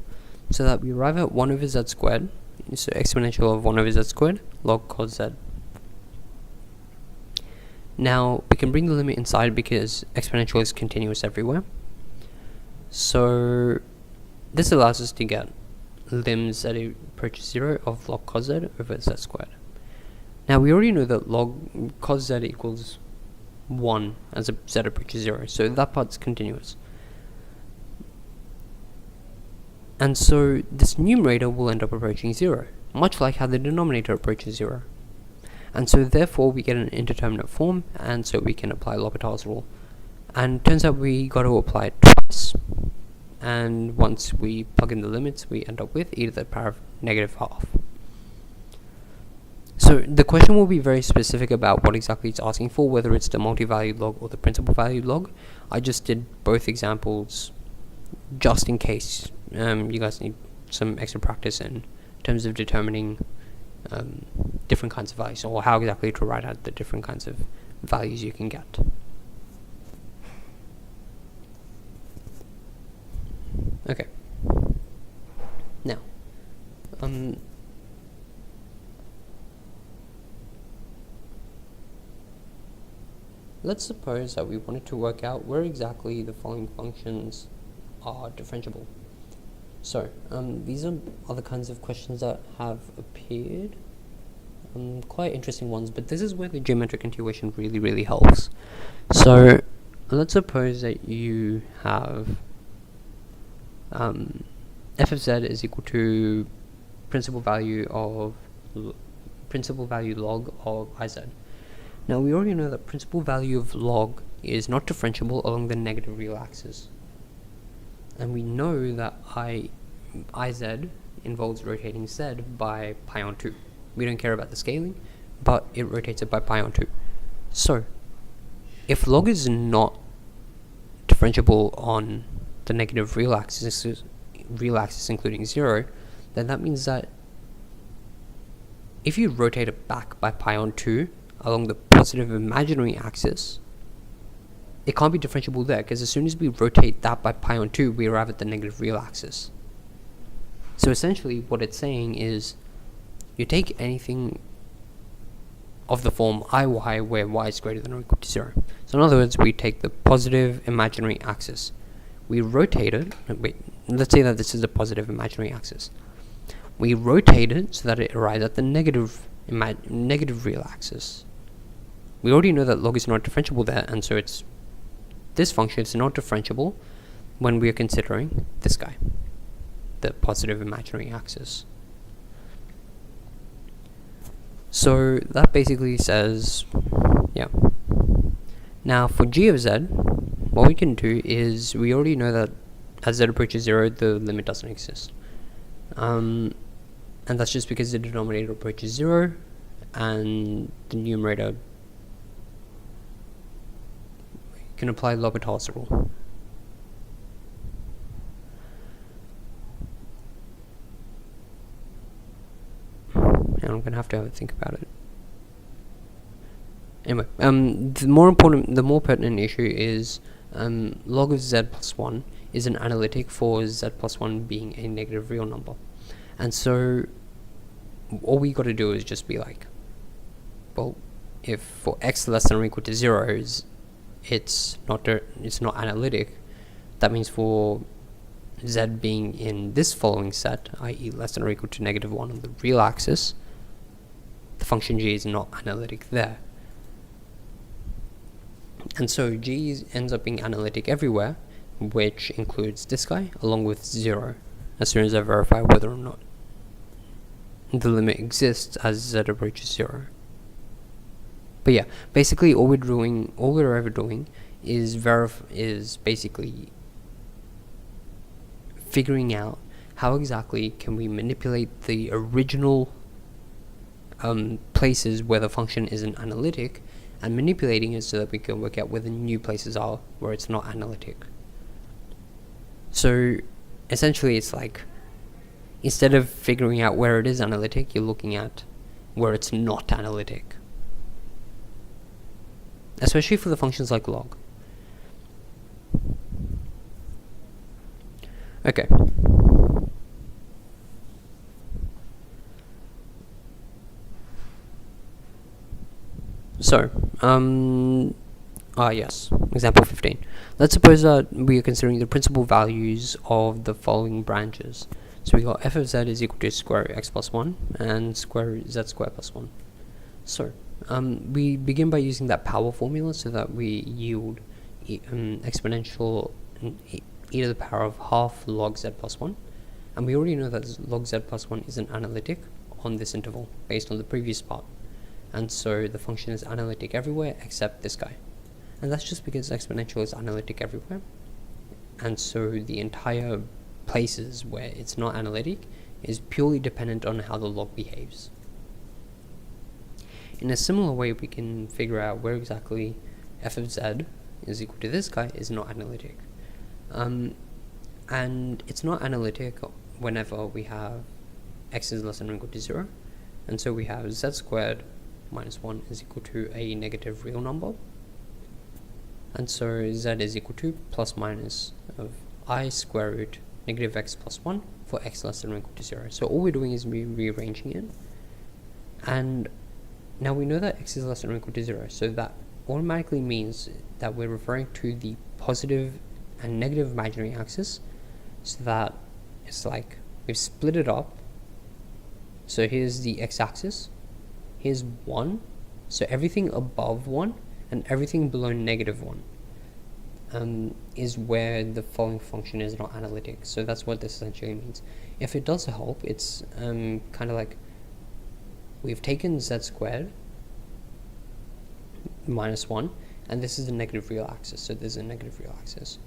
so that we arrive at 1 over z squared, so exponential of 1 over z squared log cos z. Now we can bring the limit inside because exponential is continuous everywhere, so this allows us to get limbs that approach 0 of log cos z over z squared. Now we already know that log cos z equals 1 as z approaches 0, so that part's continuous. And so this numerator will end up approaching 0, much like how the denominator approaches 0. And so therefore we get an indeterminate form, and so we can apply L'Hopital's rule. And turns out we got to apply it twice. And once we plug in the limits, we end up with e to the power of negative half. So the question will be very specific about what exactly it's asking for, whether it's the multi-valued log or the principal valued log. I just did both examples just in case you guys need some extra practice in terms of determining different kinds of values, or how exactly to write out the different kinds of values you can get. Okay. Now, let's suppose that we wanted to work out where exactly the following functions are differentiable. So, these are other kinds of questions that have appeared, quite interesting ones, but this is where the geometric intuition really helps. So, let's suppose that you have f of z is equal to principal value log of iz. Now we already know that principal value of log is not differentiable along the negative real axis, and we know that iz involves rotating z by pi on 2. We don't care about the scaling, but it rotates it by pi on 2. So if log is not differentiable on the negative real axis including 0, then that means that if you rotate it back by pi on 2 along the positive imaginary axis, it can't be differentiable there, because as soon as we rotate that by pi on 2, we arrive at the negative real axis. So essentially what it's saying is, you take anything of the form iy where y is greater than or equal to 0. So in other words, we take the positive imaginary axis, we rotate it, let's say that this is the positive imaginary axis. We rotate it so that it arrives at the negative real axis. We already know that log is not differentiable there, and so this function is not differentiable when we are considering this guy, the positive imaginary axis. So that basically says, yeah. Now for g of z, what we can do is, we already know that as z approaches 0, the limit doesn't exist. And that's just because the denominator approaches 0, and the numerator can apply L'Hopital's rule. And I'm gonna have to think about it. Anyway, the more pertinent issue is log of z plus 1 is an analytic for z plus 1 being a negative real number. And so all we got to do is just be like, well, if for x less than or equal to 0 it's not analytic, that means for z being in this following set, i.e. less than or equal to -1 on the real axis, the function g is not analytic there. And so g ends up being analytic everywhere, which includes this guy, along with 0, as soon as I verify whether or not the limit exists as z approaches 0. But yeah, basically all we're ever doing is basically figuring out how exactly can we manipulate the original places where the function isn't analytic, and manipulating it so that we can work out where the new places are where it's not analytic. So essentially it's like, instead of figuring out where it is analytic, you're looking at where it's not analytic, especially for the functions like log. Okay. So, yes, example 15. Let's suppose that we are considering the principal values of the following branches. So we got f of z is equal to square root x plus 1 and square root z squared plus 1. So, we begin by using that power formula so that we yield exponential e to the power of half log z plus 1. And we already know that log z plus 1 isn't analytic on this interval based on the previous part. And so the function is analytic everywhere except this guy. And that's just because exponential is analytic everywhere. And so the entire places where it's not analytic is purely dependent on how the log behaves. In a similar way, we can figure out where exactly f of z is equal to this guy is not analytic. And it's not analytic whenever we have x is less than or equal to 0. And so we have z squared minus 1 is equal to a negative real number. And so z is equal to plus minus of I square root negative x plus 1 for x less than or equal to 0. So all we're doing is rearranging it. And now we know that x is less than or equal to 0. So that automatically means that we're referring to the positive and negative imaginary axis. So that it's like we've split it up. So here's the x-axis. Here's 1. So everything above 1 and everything below -1 is where the following function is not analytic. So that's what this essentially means. If it does help, it's kind of like we've taken z squared minus 1, and this is the negative real axis. So there's a negative real axis.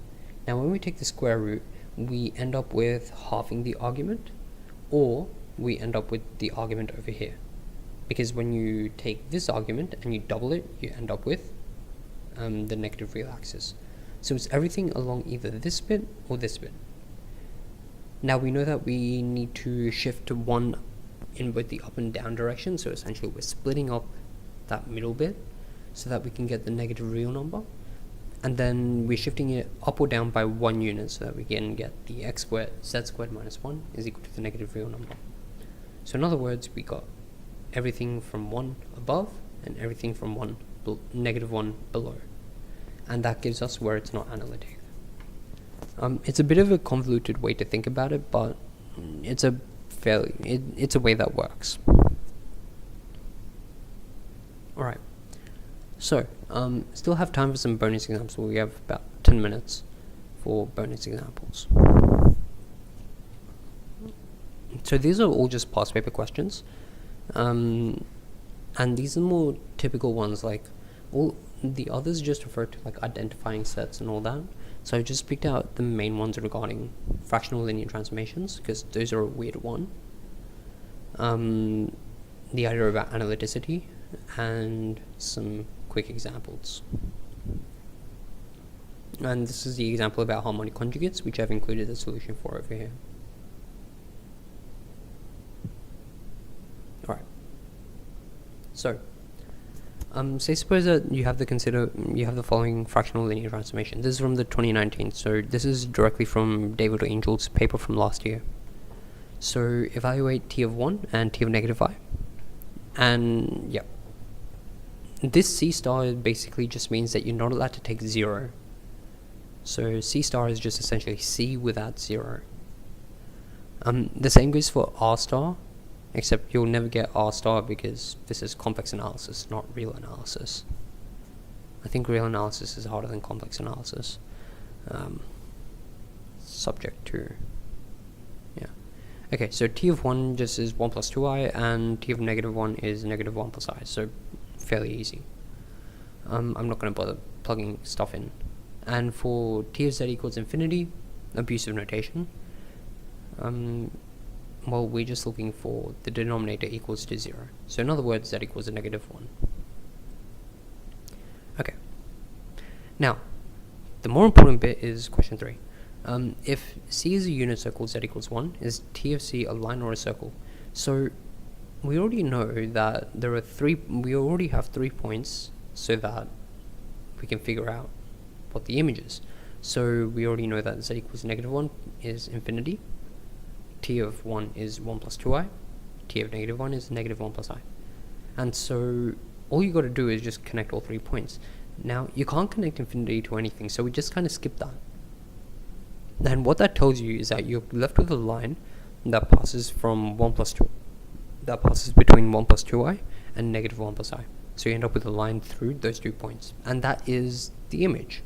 Now when we take the square root, we end up with halving the argument, or we end up with the argument over here. Because when you take this argument and you double it, you end up with the negative real axis. So it's everything along either this bit or this bit. Now we know that we need to shift to 1 in both the up and down direction, so essentially we're splitting up that middle bit so that we can get the negative real number. And then we're shifting it up or down by 1 unit so that we can get the x squared, z squared minus 1 is equal to the negative real number. So in other words, we got everything from 1 above and everything from -1 below. And that gives us where it's not analytic. It's a bit of a convoluted way to think about it, but it's a way that works. Alright, so still have time for some bonus examples. We have about 10 minutes for bonus examples. So these are all just past paper questions. And these are more typical ones, like all the others just refer to like identifying sets and all that. So I just picked out the main ones regarding fractional linear transformations because those are a weird one. The idea about analyticity and some quick examples. And this is the example about harmonic conjugates, which I've included the solution for over here. Alright. So, say suppose that you have the following fractional linear transformation. This is from the 2019, so this is directly from David Angel's paper from last year. So evaluate t of 1 and t of negative I. And yeah, this C star basically just means that you're not allowed to take 0. So C star is just essentially C without 0. The same goes for R star, except you'll never get R star because this is complex analysis, not real analysis. I think real analysis is harder than complex analysis. Subject to, yeah. Okay, so t of 1 just is 1 plus 2i, and t of negative 1 is negative 1 plus I, so fairly easy. I'm not going to bother plugging stuff in. And for t of z equals infinity, abusive notation, well, we're just looking for the denominator equals to 0. So in other words, z equals a negative 1. Okay. Now, the more important bit is question 3. If C is a unit circle, z equals 1, is t of C a line or a circle? So we already know that there are we already have 3 points so that we can figure out what the image is. So we already know that z equals negative 1 is infinity, t of 1 is 1 plus 2i, t of negative 1 is negative 1 plus I. And so all you got to do is just connect all 3 points. Now, you can't connect infinity to anything, so we just kind of skip that. And what that tells you is that you're left with a line that passes from 1 plus 2, that passes between 1 plus 2i and negative 1 plus I. So you end up with a line through those 2 points, and that is the image.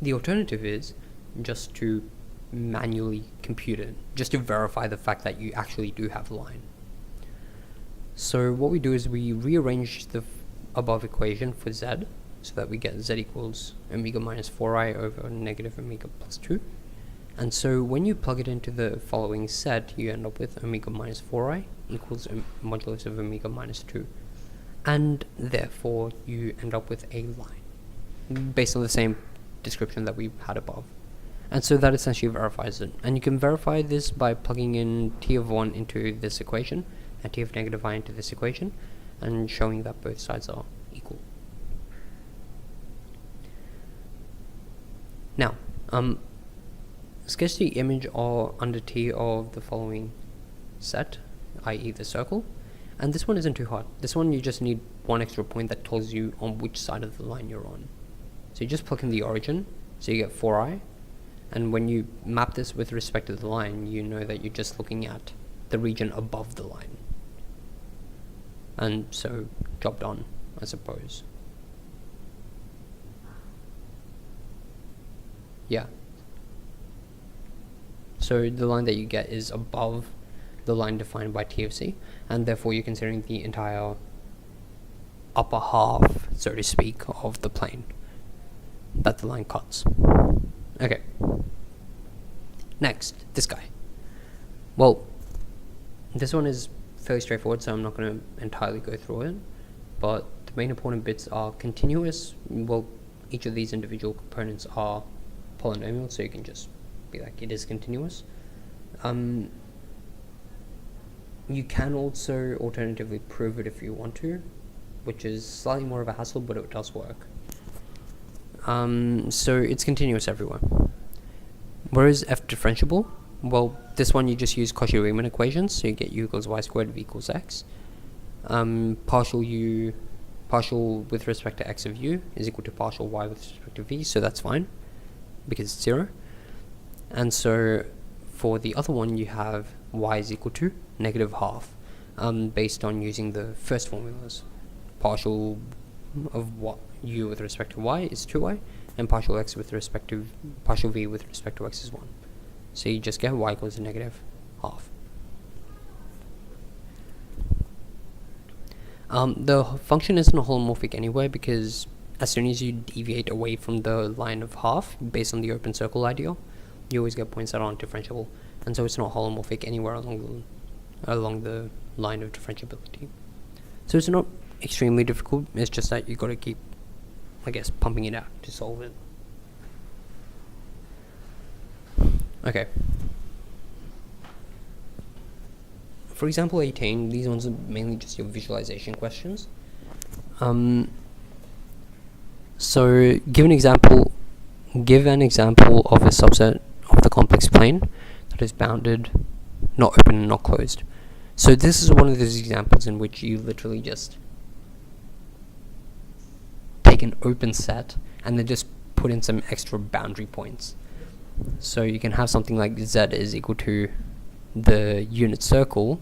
The alternative is just to manually compute it, just to verify the fact that you actually do have a line. So what we do is we rearrange the above equation for z, so that we get z equals omega minus 4i over negative omega plus 2. And so when you plug it into the following set, you end up with omega minus 4i equals modulus of omega minus 2. And therefore, you end up with a line, based on the same description that we had above. And so that essentially verifies it. And you can verify this by plugging in t of 1 into this equation, and t of negative I into this equation, and showing that both sides are equal. Now, sketch the image or under T of the following set, i.e. the circle. And this one isn't too hard. This one you just need one extra point that tells you on which side of the line you're on. So you just plug in the origin, so you get 4i, and when you map this with respect to the line, you know that you're just looking at the region above the line. And so, job done, I suppose. Yeah. So the line that you get is above the line defined by T of C, and therefore you're considering the entire upper half, so to speak, of the plane that the line cuts. Okay. Next, this guy. Well, this one is fairly straightforward, so I'm not going to entirely go through it, but the main important bits are continuous. Well, each of these individual components are polynomial, so you can just be like, it is continuous. You can also alternatively prove it if you want to, which is slightly more of a hassle, but it does work. So it's continuous everywhere. Whereas f differentiable, well, this one you just use Cauchy-Riemann equations, so you get u equals y squared v equals x. Partial with respect to x of u is equal to partial y with respect to v, so that's fine, because it's 0. And so for the other one, you have y is equal to negative half, based on using the first formulas. Partial of what u with respect to y is 2y, and partial x with respect to partial v with respect to x is 1. So you just get y equals to negative half. The function isn't holomorphic anyway, because as soon as you deviate away from the line of half based on the open circle ideal, you always get points that aren't differentiable, and so it's not holomorphic anywhere along the line of differentiability. So it's not extremely difficult, it's just that you got to keep, I guess, pumping it out to solve it. Okay. For example 18, these ones are mainly just your visualization questions. So give an example of a subset of the complex plane that that is bounded, not open and not closed. So this is one of those examples in which you literally just take an open set and then just put in some extra boundary points. So you can have something like z is equal to the unit circle.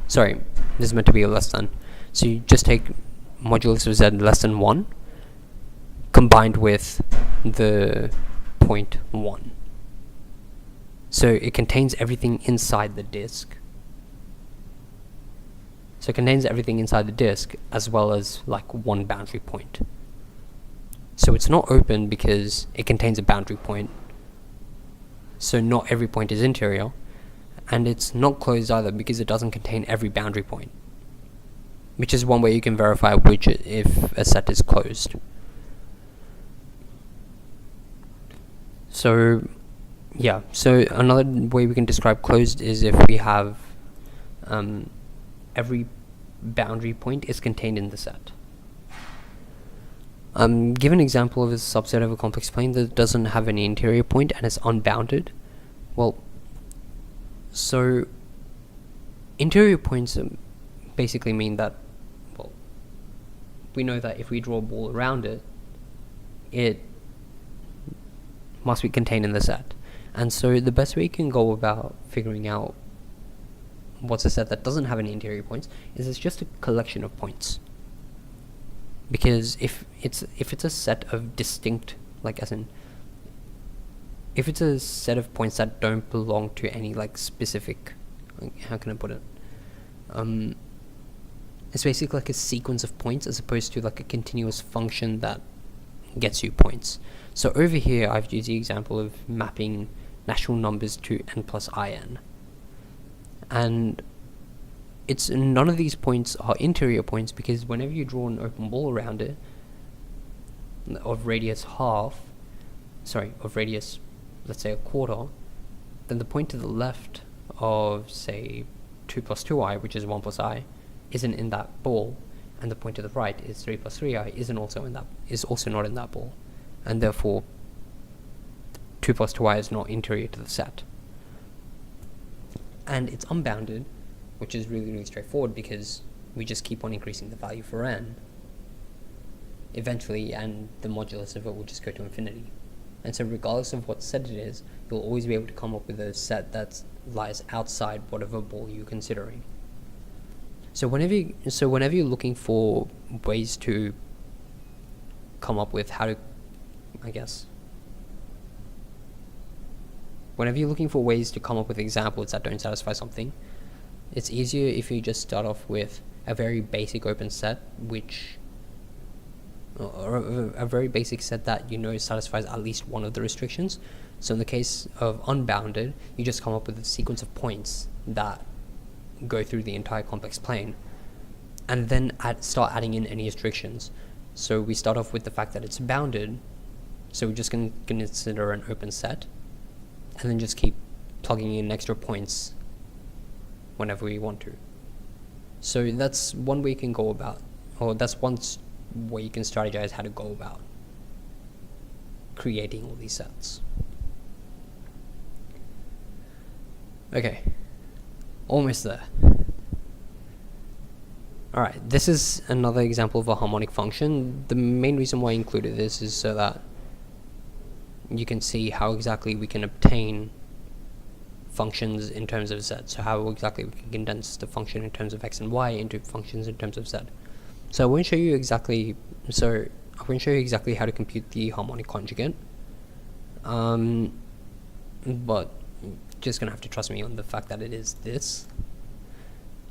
Sorry, this is meant to be a less than. So you just take modulus of z less than 1 combined with the point 1. So it contains everything inside the disk. So it contains everything inside the disk as well as like one boundary point. So it's not open because it contains a boundary point. So not every point is interior. And it's not closed either because it doesn't contain every boundary point. Which is one way you can verify if a set is closed. So yeah, so another way we can describe closed is if we have every boundary point is contained in the set. Give an example of a subset of a complex plane that doesn't have any interior point and is unbounded. Well, so interior points basically mean that, well, we know that if we draw a ball around it, it must be contained in the set. And so the best way you can go about figuring out what's a set that doesn't have any interior points is it's just a collection of points. Because if it's a set of distinct, like as in, if it's a set of points that don't belong to any like specific, like, how can I put it? It's basically like a sequence of points as opposed to like a continuous function that gets you points. So over here I've used the example of mapping natural numbers to n plus in. And it's none of these points are interior points because whenever you draw an open ball around it of radius let's say a quarter, then the point to the left of say 2 plus 2i, which is 1 plus I, isn't in that ball, and the point to the right is 3 plus 3i is also not in that ball, and therefore 2 plus 2i is not interior to the set. And it's unbounded, which is really, really straightforward because we just keep on increasing the value for n eventually, and the modulus of it will just go to infinity. And so regardless of what set it is, you'll always be able to come up with a set that lies outside whatever ball you're considering. So whenever you're looking for ways to come up with how to, whenever you're looking for ways to come up with examples that don't satisfy something, it's easier if you just start off with a very basic open set, or a very basic set that you know satisfies at least one of the restrictions. So in the case of unbounded, you just come up with a sequence of points that go through the entire complex plane, and then start adding in any restrictions. So we start off with the fact that it's bounded, so we just can consider an open set, and then just keep plugging in extra points whenever we want to. So that's one way you can go about, or that's one way you can strategize how to go about creating all these sets. Okay, almost there. Alright, this is another example of a harmonic function. The main reason why I included this is so that you can see how exactly we can obtain functions in terms of z. So how exactly we can condense the function in terms of x and y into functions in terms of z. So I won't show you exactly how to compute the harmonic conjugate, but just gonna have to trust me on the fact that it is this.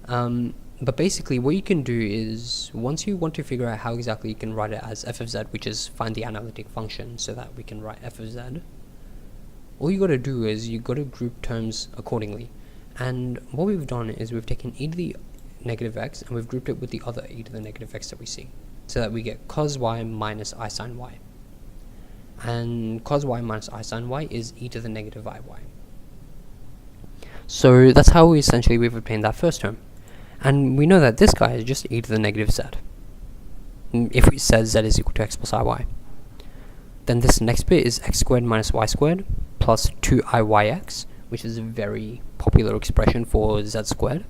But basically what you can do is, once you want to figure out how exactly you can write it as f of z, which is find the analytic function so that we can write f of z, all you gotta do is you gotta group terms accordingly. And what we've done is we've taken e to the negative x and we've grouped it with the other e to the negative x that we see, so that we get cos y minus I sine y. And cos y minus I sine y is e to the negative iy. So that's how we've obtained that first term. And we know that this guy is just e to the negative z, if we said z is equal to x plus iy. Then this next bit is x squared minus y squared plus 2iyx, which is a very popular expression for z squared.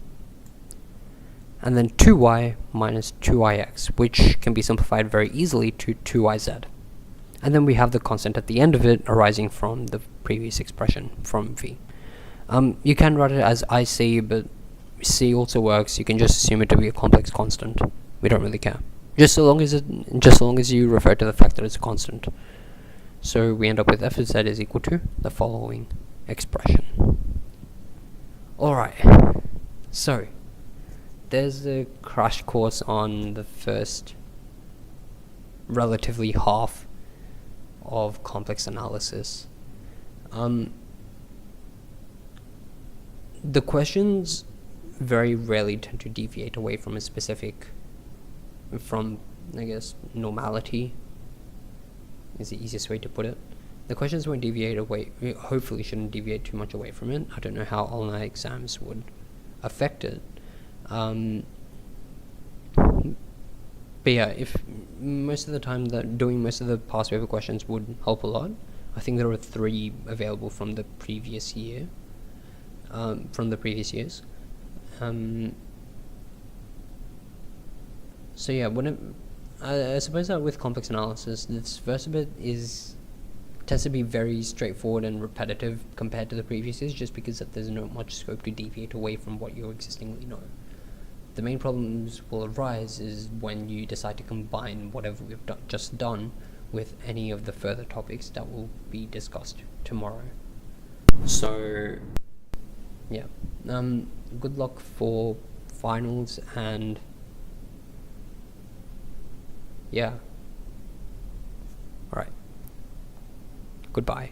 And then 2y minus 2ix, which can be simplified very easily to 2yz. And then we have the constant at the end of it arising from the previous expression from v. You can write it as IC, but C also works. You can just assume it to be a complex constant. We don't really care. Just so long as you refer to the fact that it's a constant. So we end up with f of z is equal to the following expression. Alright, so there's a crash course on the first relatively half of complex analysis. The questions very rarely tend to deviate away from a specific, from, I guess, normality is the easiest way to put it. The questions won't deviate away, hopefully shouldn't deviate too much away from it. I don't know how online exams would affect it. But yeah, if most of the time that doing most of the past paper questions would help a lot. I think there were 3 available from the previous year, from the previous years. So yeah, I suppose that with complex analysis, this first bit tends to be very straightforward and repetitive compared to the previous years, just because that there's not much scope to deviate away from what you existingly know. The main problems will arise is when you decide to combine whatever we've just done with any of the further topics that will be discussed tomorrow. So yeah, good luck for finals, and yeah, alright, goodbye.